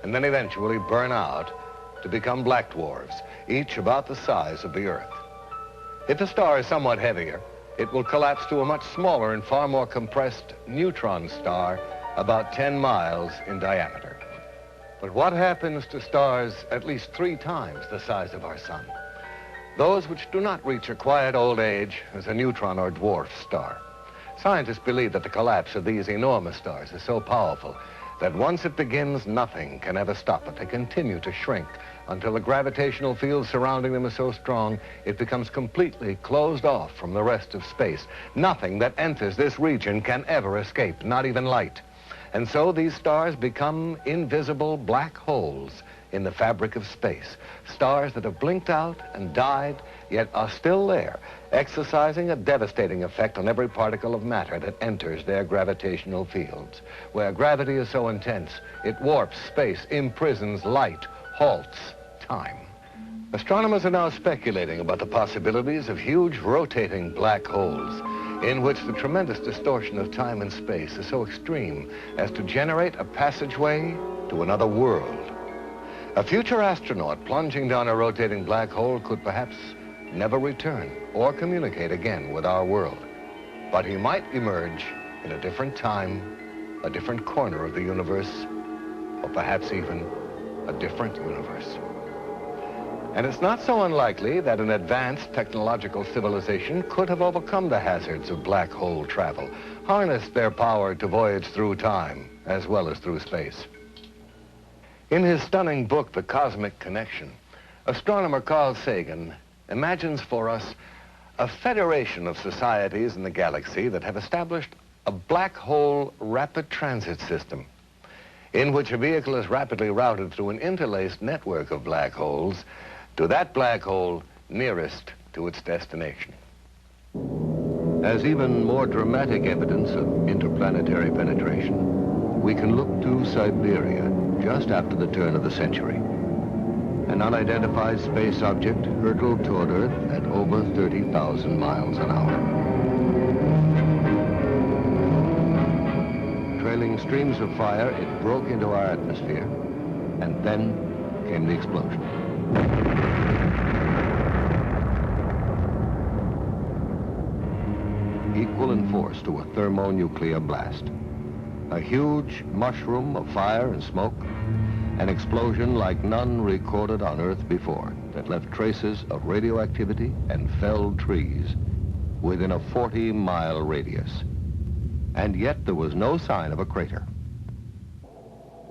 and then eventually burn out to become black dwarfs, each about the size of the Earth. If the star is somewhat heavier, it will collapse to a much smaller and far more compressed neutron star about 10 miles in diameter. But what happens to stars at least 3 times the size of our sun? Those which do not reach a quiet old age as a neutron or dwarf star. Scientists believe that the collapse of these enormous stars is so powerful that once it begins, nothing can ever stop it. They continue to shrink until the gravitational field surrounding them is so strong it becomes completely closed off from the rest of space. Nothing that enters this region can ever escape, not even light. And so these stars become invisible black holes in the fabric of space. Stars that have blinked out and died, yet are still there, exercising a devastating effect on every particle of matter that enters their gravitational fields, where gravity is so intense, it warps space, imprisons light, halts time. Astronomers are now speculating about the possibilities of huge rotating black holes in which the tremendous distortion of time and space is so extreme as to generate a passageway to another world. A future astronaut plunging down a rotating black hole could perhaps never return or communicate again with our world. But he might emerge in a different time, a different corner of the universe, or perhaps even a different universe. And it's not so unlikely that an advanced technological civilization could have overcome the hazards of black hole travel, harnessed their power to voyage through time as well as through space. In his stunning book, The Cosmic Connection, astronomer Carl Sagan imagines for us a federation of societies in the galaxy that have established a black hole rapid transit system in which a vehicle is rapidly routed through an interlaced network of black holes to that black hole nearest to its destination. As even more dramatic evidence of interplanetary penetration, we can look to Siberia just after the turn of the century. An unidentified space object hurtled toward Earth at over 30,000 miles an hour. Trailing streams of fire, it broke into our atmosphere, and then came the explosion. Equal in force to a thermonuclear blast. A huge mushroom of fire and smoke, an explosion like none recorded on Earth before that left traces of radioactivity and felled trees within a 40-mile radius. And yet there was no sign of a crater.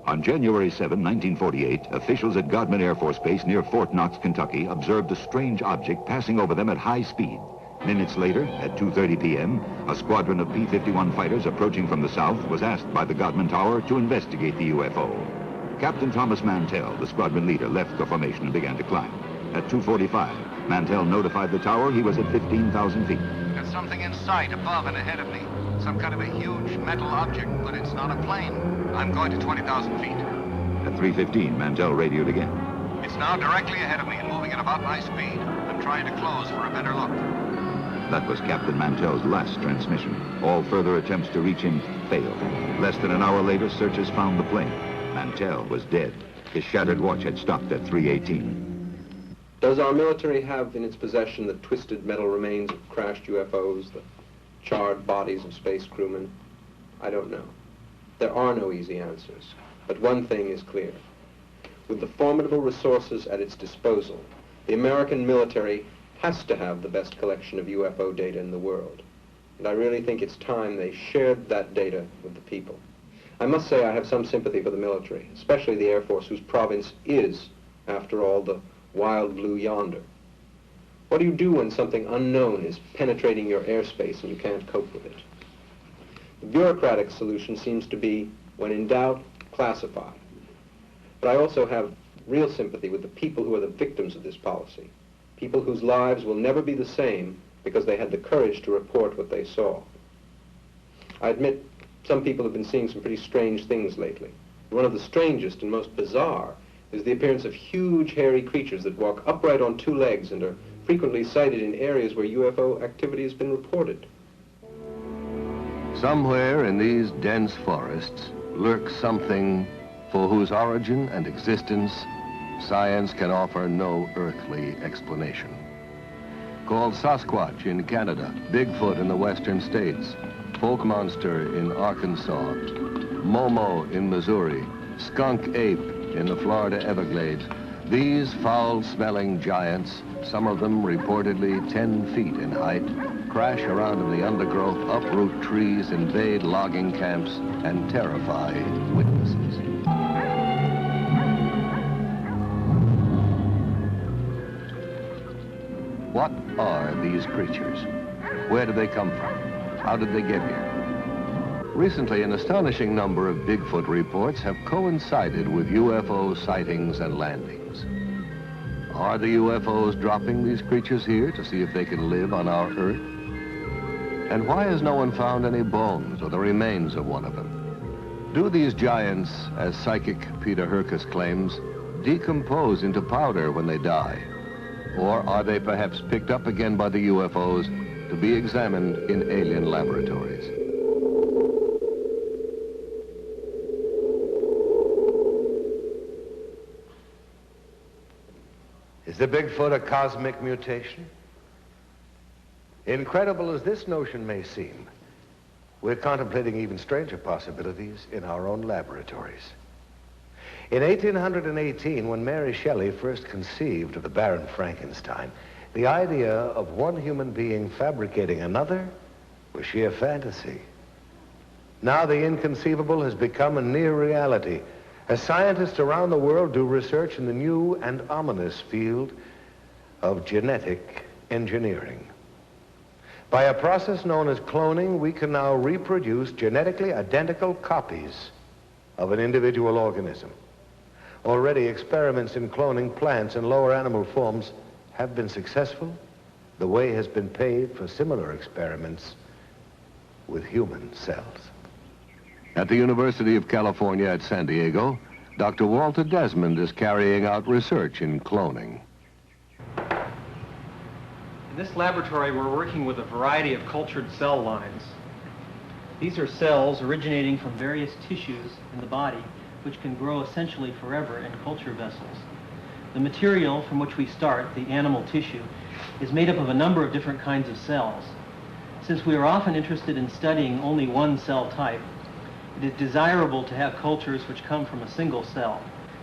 On January 7, 1948, officials at Godman Air Force Base near Fort Knox, Kentucky, observed a strange object passing over them at high speed. Minutes later, at 2:30 p.m., a squadron of P-51 fighters approaching from the south was asked by the Godman Tower to investigate the UFO. Captain Thomas Mantell, the squadron leader, left the formation and began to climb. At 2:45, Mantell notified the tower he was at 15,000 feet. Got something in sight above and ahead of me. Some kind of a huge metal object, but it's not a plane. I'm going to 20,000 feet. At 3:15, Mantell radioed again. It's now directly ahead of me and moving at about my speed. I'm trying to close for a better look. That was Captain Mantell's last transmission. All further attempts to reach him failed. Less than an hour later, searchers found the plane. Mantell was dead. His shattered watch had stopped at 3:18. Does our military have in its possession the twisted metal remains of crashed UFOs, the charred bodies of space crewmen? I don't know. There are no easy answers. But one thing is clear. With the formidable resources at its disposal, the American military has to have the best collection of UFO data in the world. And I really think it's time they shared that data with the people. I must say I have some sympathy for the military, especially the Air Force, whose province is, after all, the wild blue yonder. What do you do when something unknown is penetrating your airspace and you can't cope with it? The bureaucratic solution seems to be, when in doubt, classify. But I also have real sympathy with the people who are the victims of this policy, people whose lives will never be the same because they had the courage to report what they saw. I admit some people have been seeing some pretty strange things lately. One of the strangest and most bizarre is the appearance of huge hairy creatures that walk upright on two legs and are frequently sighted in areas where UFO activity has been reported. Somewhere in these dense forests lurks something for whose origin and existence science can offer no earthly explanation. Called Sasquatch in Canada, Bigfoot in the western states, Folk Monster in Arkansas, Momo in Missouri, Skunk Ape in the Florida Everglades, these foul-smelling giants, some of them reportedly 10 feet in height, crash around in the undergrowth, uproot trees, invade logging camps, and terrify witnesses. What are these creatures? Where do they come from? How did they get here? Recently, an astonishing number of Bigfoot reports have coincided with UFO sightings and landings. Are the UFOs dropping these creatures here to see if they can live on our Earth? And why has no one found any bones or the remains of one of them? Do these giants, as psychic Peter Herkus claims, decompose into powder when they die? Or are they perhaps picked up again by the UFOs to be examined in alien laboratories? Is the Bigfoot a cosmic mutation? Incredible as this notion may seem, we're contemplating even stranger possibilities in our own laboratories. In 1818, when Mary Shelley first conceived of the Baron Frankenstein, the idea of one human being fabricating another was sheer fantasy. Now the inconceivable has become a near reality, as scientists around the world do research in the new and ominous field of genetic engineering. By a process known as cloning, we can now reproduce genetically identical copies of an individual organism. Already, experiments in cloning plants and lower animal forms have been successful. The way has been paved for similar experiments with human cells. At the University of California at San Diego, Dr. Walter Desmond is carrying out research in cloning. In this laboratory, we're working with a variety of cultured cell lines. These are cells originating from various tissues in the body, which can grow essentially forever in culture vessels. The material from which we start, the animal tissue, is made up of a number of different kinds of cells. Since we are often interested in studying only one cell type, it is desirable to have cultures which come from a single cell.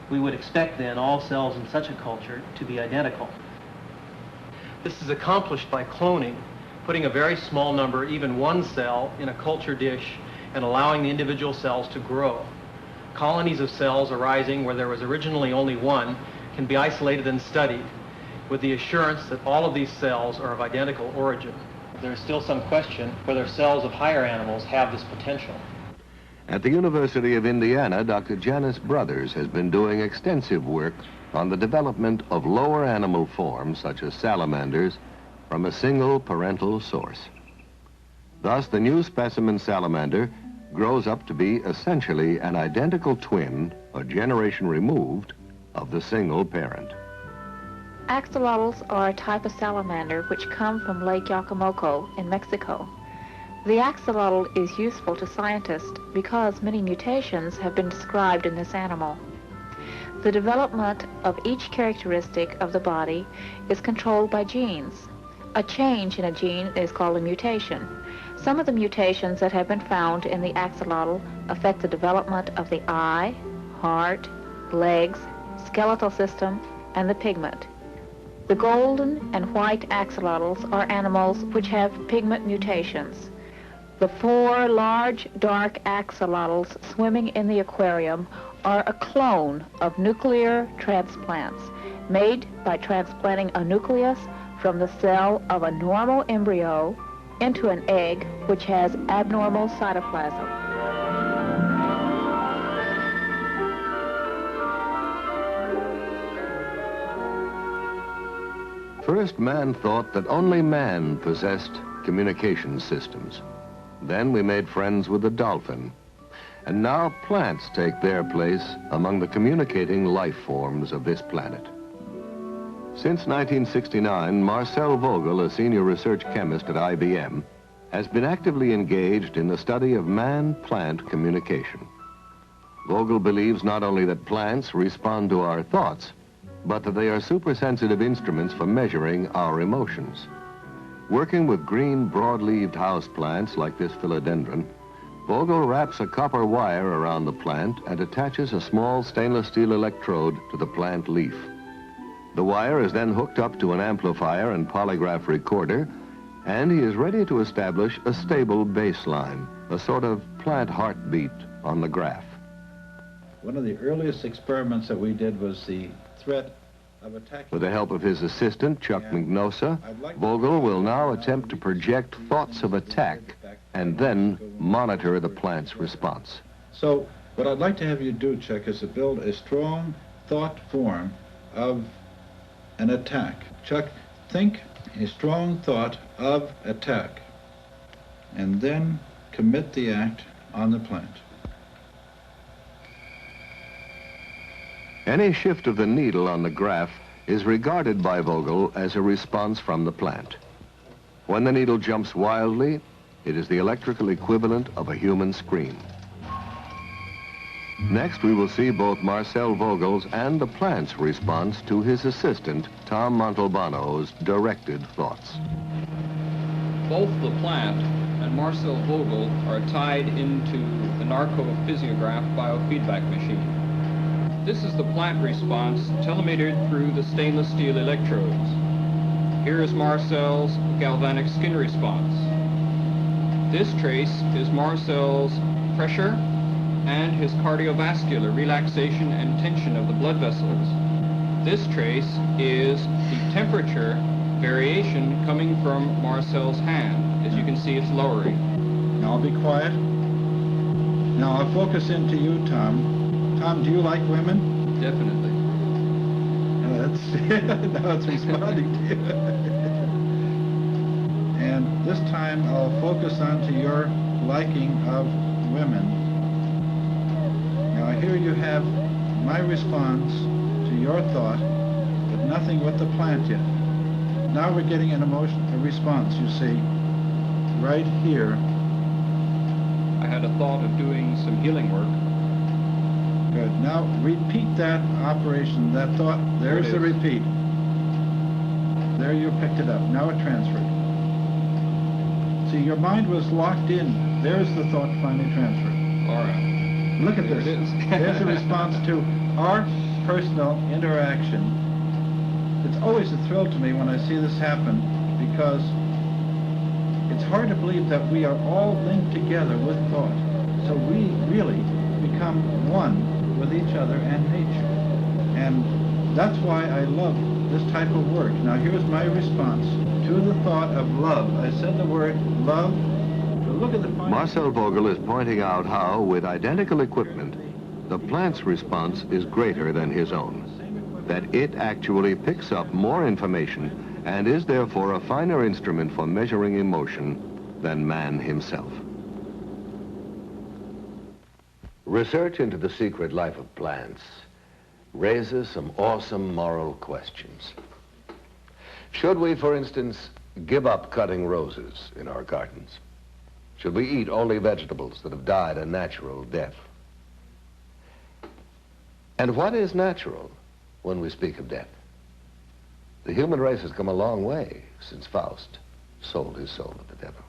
We would expect then all cells in such a culture to be identical. This is accomplished by cloning, putting a very small number, even one cell, in a culture dish and allowing the individual cells to grow. Colonies of cells arising where there was originally only one can be isolated and studied with the assurance that all of these cells are of identical origin. There is still some question whether cells of higher animals have this potential. At the University of Indiana, Dr. Janice Brothers has been doing extensive work on the development of lower animal forms, such as salamanders, from a single parental source. Thus, the new specimen salamander grows up to be essentially an identical twin, a generation removed, of the single parent. Axolotls are a type of salamander which come from Lake Yacamoco in Mexico. The axolotl is useful to scientists because many mutations have been described in this animal. The development of each characteristic of the body is controlled by genes. A change in a gene is called a mutation. Some of the mutations that have been found in the axolotl affect the development of the eye, heart, legs, skeletal system, and the pigment. The golden and white axolotls are animals which have pigment mutations. The 4 large dark axolotls swimming in the aquarium are a clone of nuclear transplants made by transplanting a nucleus from the cell of a normal embryo into an egg which has abnormal cytoplasm. First, man thought that only man possessed communication systems. Then we made friends with the dolphin. And now plants take their place among the communicating life forms of this planet. Since 1969, Marcel Vogel, a senior research chemist at IBM, has been actively engaged in the study of man-plant communication. Vogel believes not only that plants respond to our thoughts, but that they are supersensitive instruments for measuring our emotions. Working with green, broad-leaved houseplants like this philodendron, Vogel wraps a copper wire around the plant and attaches a small stainless steel electrode to the plant leaf. The wire is then hooked up to an amplifier and polygraph recorder, and he is ready to establish a stable baseline, a sort of plant heartbeat on the graph. One of the earliest experiments that we did was the threat of attack. With the help of his assistant, Chuck Magnosa, Vogel will now attempt to project thoughts of attack and then monitor the plant's response. So what I'd like to have you do, Chuck, is to build a strong thought form of an attack. Chuck, think a strong thought of attack and then commit the act on the plant. Any shift of the needle on the graph is regarded by Vogel as a response from the plant. When the needle jumps wildly, it is the electrical equivalent of a human scream. Next, we will see both Marcel Vogel's and the plant's response to his assistant, Tom Montalbano's directed thoughts. Both the plant and Marcel Vogel are tied into the narcophysiograph biofeedback machine. This is the plant response telemetered through the stainless steel electrodes. Here is Marcel's galvanic skin response. This trace is Marcel's pressure and his cardiovascular relaxation and tension of the blood vessels. This trace is the temperature variation coming from Marcel's hand. As you can see, it's lowering. Now be quiet. Now I'll focus into you, Tom. Tom, do you like women? Definitely. Now it's responding to you. And this time I'll focus on to your liking of women. Now here you have my response to your thought, but nothing with the plant yet. Now we're getting an emotion, a response, you see, right here. I had a thought of doing some healing work. Good. Now repeat that operation, that thought. There's the repeat. There you picked it up. Now it transferred. See, your mind was locked in. There's the thought finally transferred. All right. Look at There this. it is. There's a response to our personal interaction. It's always a thrill to me when I see this happen, because it's hard to believe that we are all linked together with thought. So we really become one with each other and nature. And that's why I love this type of work. Now here's my response to the thought of love. I said the word love. Look at the Marcel Vogel is pointing out how, with identical equipment, the plant's response is greater than his own. That it actually picks up more information and is therefore a finer instrument for measuring emotion than man himself. Research into the secret life of plants raises some awesome moral questions. Should we, for instance, give up cutting roses in our gardens? Should we eat only vegetables that have died a natural death? And what is natural when we speak of death? The human race has come a long way since Faust sold his soul to the devil.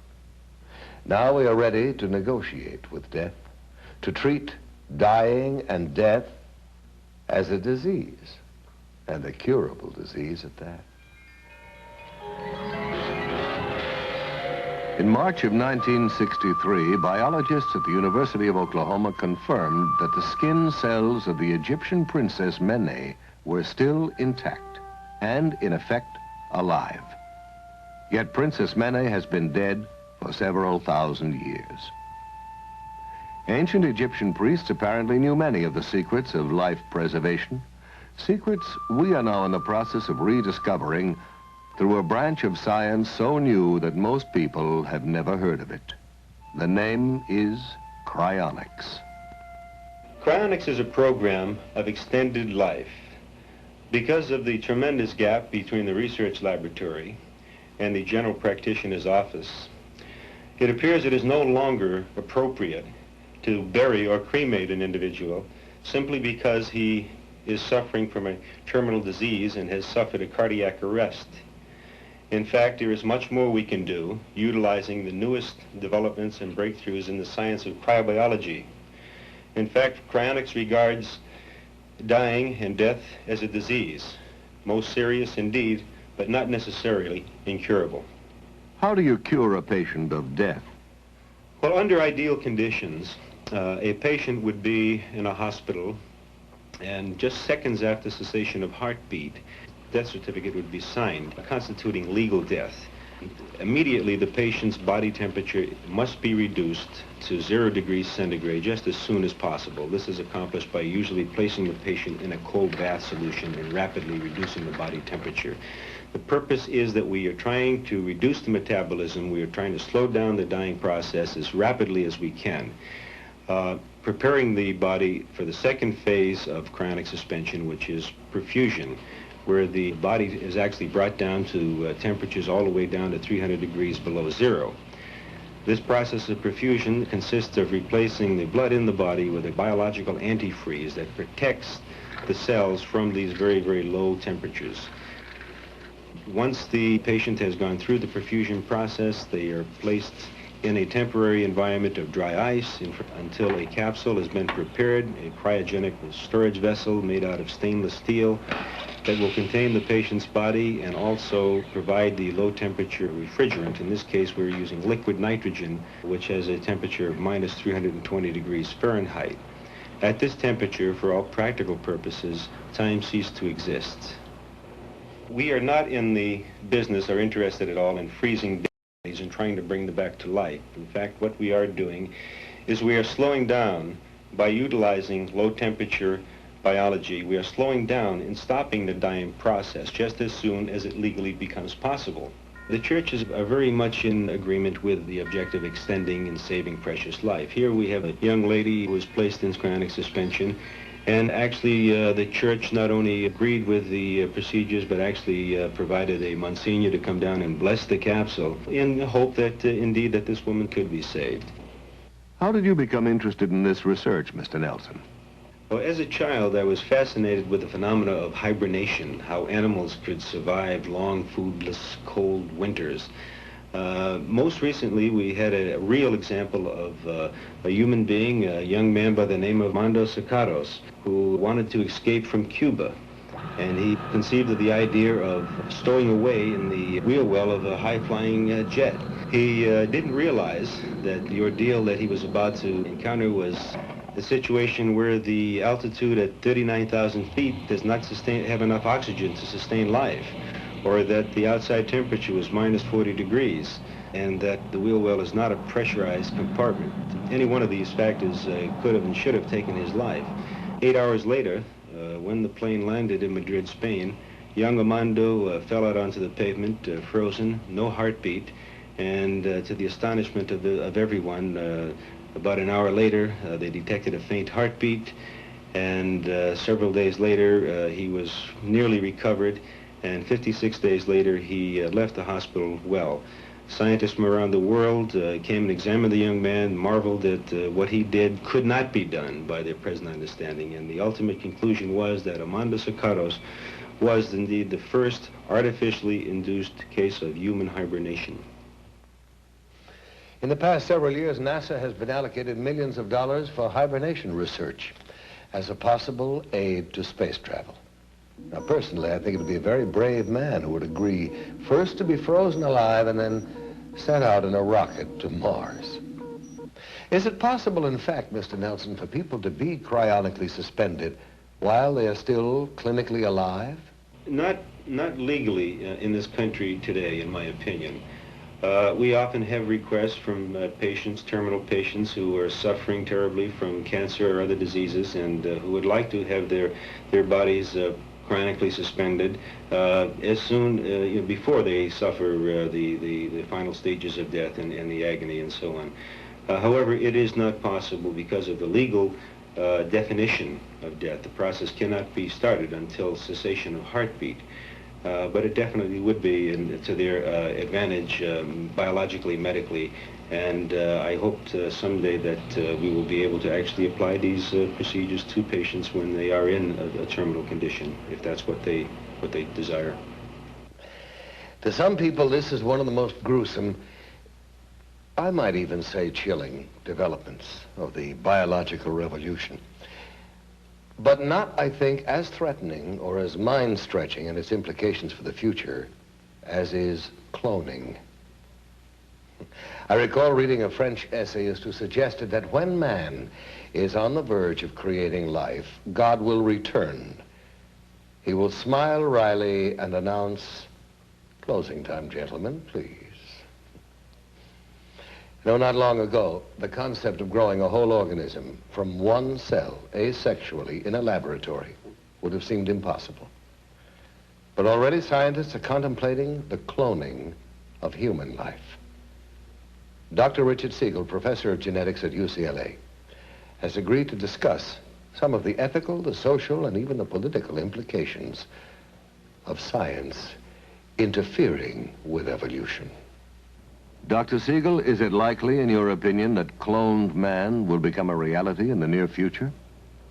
Now we are ready to negotiate with death, to treat dying and death as a disease, and a curable disease at that. In March of 1963, biologists at the University of Oklahoma confirmed that the skin cells of the Egyptian princess Mene were still intact and, in effect, alive. Yet Princess Mene has been dead for several thousand years. Ancient Egyptian priests apparently knew many of the secrets of life preservation, secrets we are now in the process of rediscovering through a branch of science so new that most people have never heard of it. The name is cryonics. Cryonics is a program of extended life. Because of the tremendous gap between the research laboratory and the general practitioner's office, it appears it is no longer appropriate to bury or cremate an individual simply because he is suffering from a terminal disease and has suffered a cardiac arrest. In fact, there is much more we can do utilizing the newest developments and breakthroughs in the science of cryobiology. In fact, cryonics regards dying and death as a disease, most serious indeed, but not necessarily incurable. How do you cure a patient of death? Well, under ideal conditions, a patient would be in a hospital, and just seconds after cessation of heartbeat, death certificate would be signed, constituting legal death. Immediately, the patient's body temperature must be reduced to 0 degrees centigrade just as soon as possible. This is accomplished by usually placing the patient in a cold bath solution and rapidly reducing the body temperature. The purpose is that we are trying to reduce the metabolism. We are trying to slow down the dying process as rapidly as we can. Preparing the body for the second phase of cryonic suspension, which is perfusion, where the body is actually brought down to temperatures all the way down to 300 degrees below zero. This process of perfusion consists of replacing the blood in the body with a biological antifreeze that protects the cells from these very, very low temperatures. Once the patient has gone through the perfusion process, they are placed in a temporary environment of dry ice until a capsule has been prepared, a cryogenic storage vessel made out of stainless steel that will contain the patient's body and also provide the low temperature refrigerant. In this case, we're using liquid nitrogen, which has a temperature of minus 320 degrees Fahrenheit. At this temperature, for all practical purposes, time ceased to exist. We are not in the business or interested at all in freezing bodies and trying to bring them back to life. In fact, what we are doing is we are slowing down by utilizing low temperature biology. We are slowing down and stopping the dying process just as soon as it legally becomes possible. The churches are very much in agreement with the objective of extending and saving precious life. Here we have a young lady who was placed in cryonic suspension, and actually the church not only agreed with the procedures, but actually provided a Monsignor to come down and bless the capsule in the hope that indeed that this woman could be saved. How did you become interested in this research, Mr. Nelson? Well, as a child, I was fascinated with the phenomena of hibernation, how animals could survive long, foodless, cold winters. Most recently, we had a real example of a human being, a young man by the name of Armando Sicaros, who wanted to escape from Cuba. And he conceived of the idea of stowing away in the wheel well of a high-flying jet. He didn't realize that the ordeal that he was about to encounter was the situation where the altitude at 39,000 feet does not have enough oxygen to sustain life, or that the outside temperature was minus 40 degrees, and that the wheel well is not a pressurized compartment. Any one of these factors could have and should have taken his life. 8 hours later, when the plane landed in Madrid, Spain, young Armando fell out onto the pavement, frozen, no heartbeat, and to the astonishment of everyone, about an hour later, they detected a faint heartbeat, and several days later, he was nearly recovered, and 56 days later, he left the hospital well. Scientists from around the world came and examined the young man, marveled at what he did could not be done by their present understanding, and the ultimate conclusion was that Armando Sicaros was indeed the first artificially induced case of human hibernation. In the past several years, NASA has been allocated millions of dollars for hibernation research as a possible aid to space travel. Now, personally, I think it would be a very brave man who would agree first to be frozen alive and then sent out in a rocket to Mars. Is it possible, in fact, Mr. Nelson, for people to be cryonically suspended while they are still clinically alive? Not not legally in this country today, in my opinion. We often have requests from patients, terminal patients, who are suffering terribly from cancer or other diseases, and who would like to have their bodies cryonically suspended as soon before they suffer the final stages of death and the agony and so on. However, it is not possible because of the legal definition of death. The process cannot be started until cessation of heartbeat. But it definitely would be to their advantage biologically, medically, and I hope someday that we will be able to actually apply these procedures to patients when they are in a terminal condition, if that's what they desire. To some people, this is one of the most gruesome, I might even say chilling, developments of the biological revolution. But not, I think, as threatening or as mind-stretching in its implications for the future as is cloning. I recall reading a French essayist who suggested that when man is on the verge of creating life, God will return. He will smile wryly and announce, "Closing time, gentlemen, please." No, not long ago, the concept of growing a whole organism from one cell, asexually, in a laboratory would have seemed impossible. But already scientists are contemplating the cloning of human life. Dr. Richard Siegel, professor of genetics at UCLA, has agreed to discuss some of the ethical, the social, and even the political implications of science interfering with evolution. Dr. Siegel, is it likely, in your opinion, that cloned man will become a reality in the near future?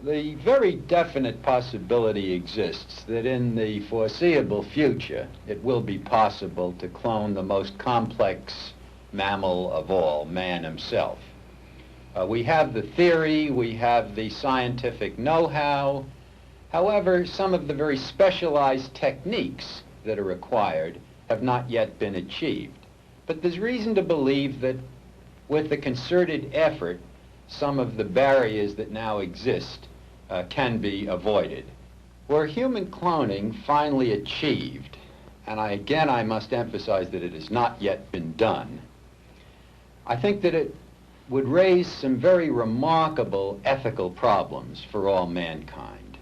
The very definite possibility exists that in the foreseeable future, it will be possible to clone the most complex mammal of all, man himself. We have the theory, we have the scientific know-how. However, some of the very specialized techniques that are required have not yet been achieved. But there's reason to believe that with a concerted effort, some of the barriers that now exist can be avoided. Were human cloning finally achieved, and I must emphasize that it has not yet been done, I think that it would raise some very remarkable ethical problems for all mankind.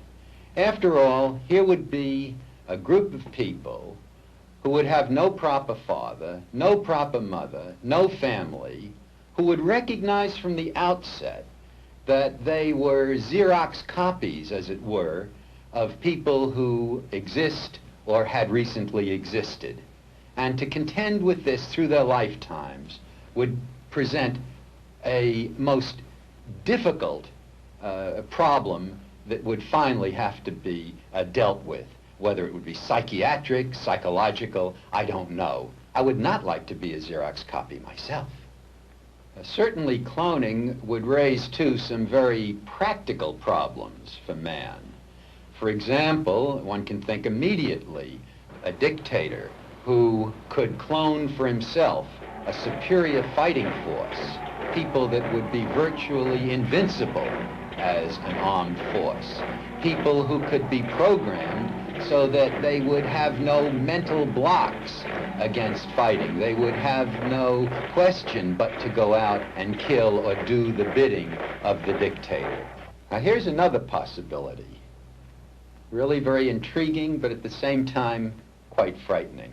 After all, here would be a group of people who would have no proper father, no proper mother, no family, who would recognize from the outset that they were Xerox copies, as it were, of people who exist or had recently existed. And to contend with this through their lifetimes would present a most difficult problem that would finally have to be dealt with. Whether it would be psychiatric, psychological, I don't know. I would not like to be a Xerox copy myself. Certainly cloning would raise, too, some very practical problems for man. For example, one can think immediately a dictator who could clone for himself a superior fighting force, people that would be virtually invincible as an armed force, people who could be programmed so that they would have no mental blocks against fighting. They would have no question but to go out and kill or do the bidding of the dictator. Now here's another possibility. Really very intriguing, but at the same time quite frightening.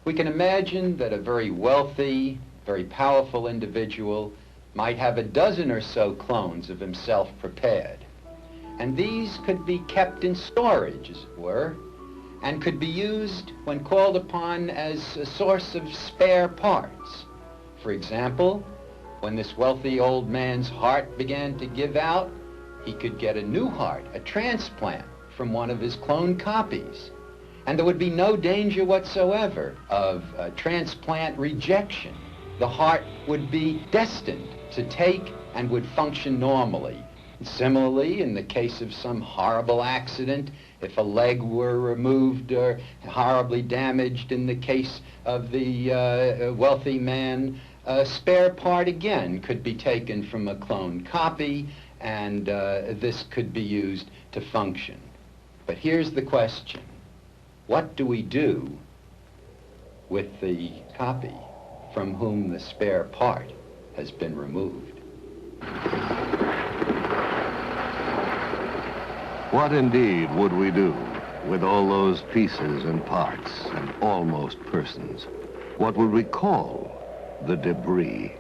We can imagine that a very wealthy, very powerful individual might have a dozen or so clones of himself prepared. And these could be kept in storage, as it were, and could be used when called upon as a source of spare parts. For example, when this wealthy old man's heart began to give out, he could get a new heart, a transplant, from one of his cloned copies. And there would be no danger whatsoever of transplant rejection. The heart would be destined to take and would function normally. Similarly, in the case of some horrible accident, if a leg were removed or horribly damaged in the case of the wealthy man, a spare part again could be taken from a cloned copy, and this could be used to function. But here's the question. What do we do with the copy from whom the spare part has been removed? What indeed would we do with all those pieces and parts and almost persons? What would we call the debris?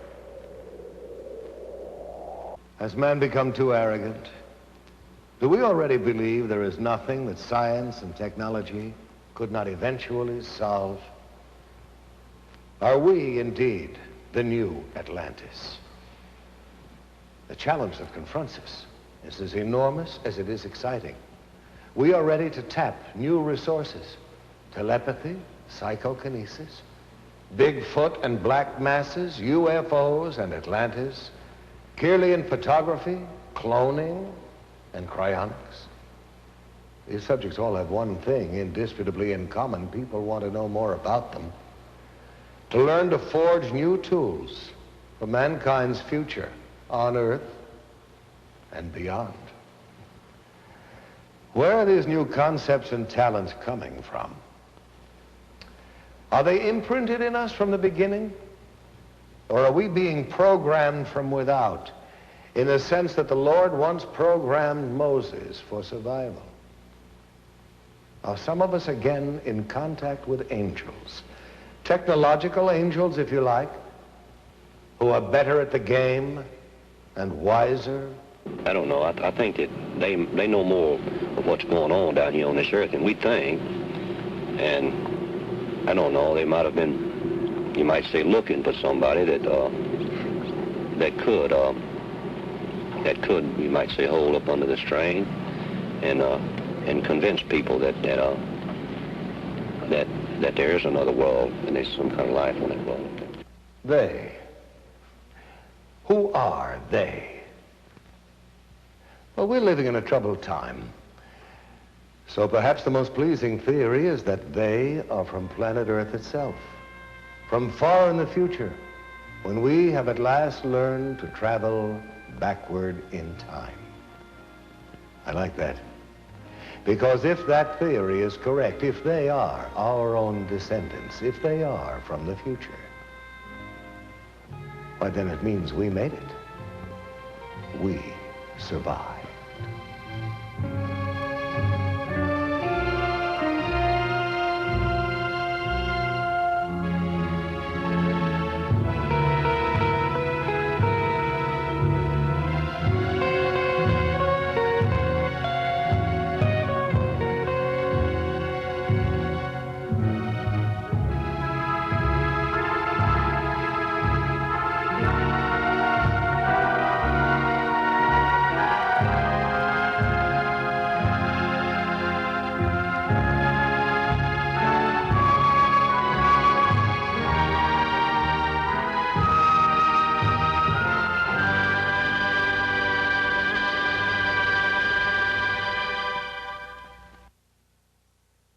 Has man become too arrogant? Do we already believe there is nothing that science and technology could not eventually solve? Are we indeed the new Atlantis? The challenge that confronts us is as enormous as it is exciting. We are ready to tap new resources: telepathy, psychokinesis, Bigfoot and black masses, UFOs and Atlantis, Kirlian photography, cloning, and cryonics. These subjects all have one thing indisputably in common. People want to know more about them, to learn to forge new tools for mankind's future on Earth and beyond. Where are these new concepts and talents coming from? Are they imprinted in us from the beginning? Or are we being programmed from without, in the sense that the Lord once programmed Moses for survival? Are some of us again in contact with angels? Technological angels, if you like, who are better at the game and wiser? I don't know. I think that they know more of what's going on down here on this earth than we think. And I don't know, they might have been, you might say, looking for somebody that could, you might say, hold up under the strain and convince people that there is another world and there's some kind of life on that world. They. Who are they? Well, we're living in a troubled time. So perhaps the most pleasing theory is that they are from planet Earth itself, from far in the future, when we have at last learned to travel backward in time. I like that. Because if that theory is correct, if they are our own descendants, if they are from the future, why then it means we made it. We survived.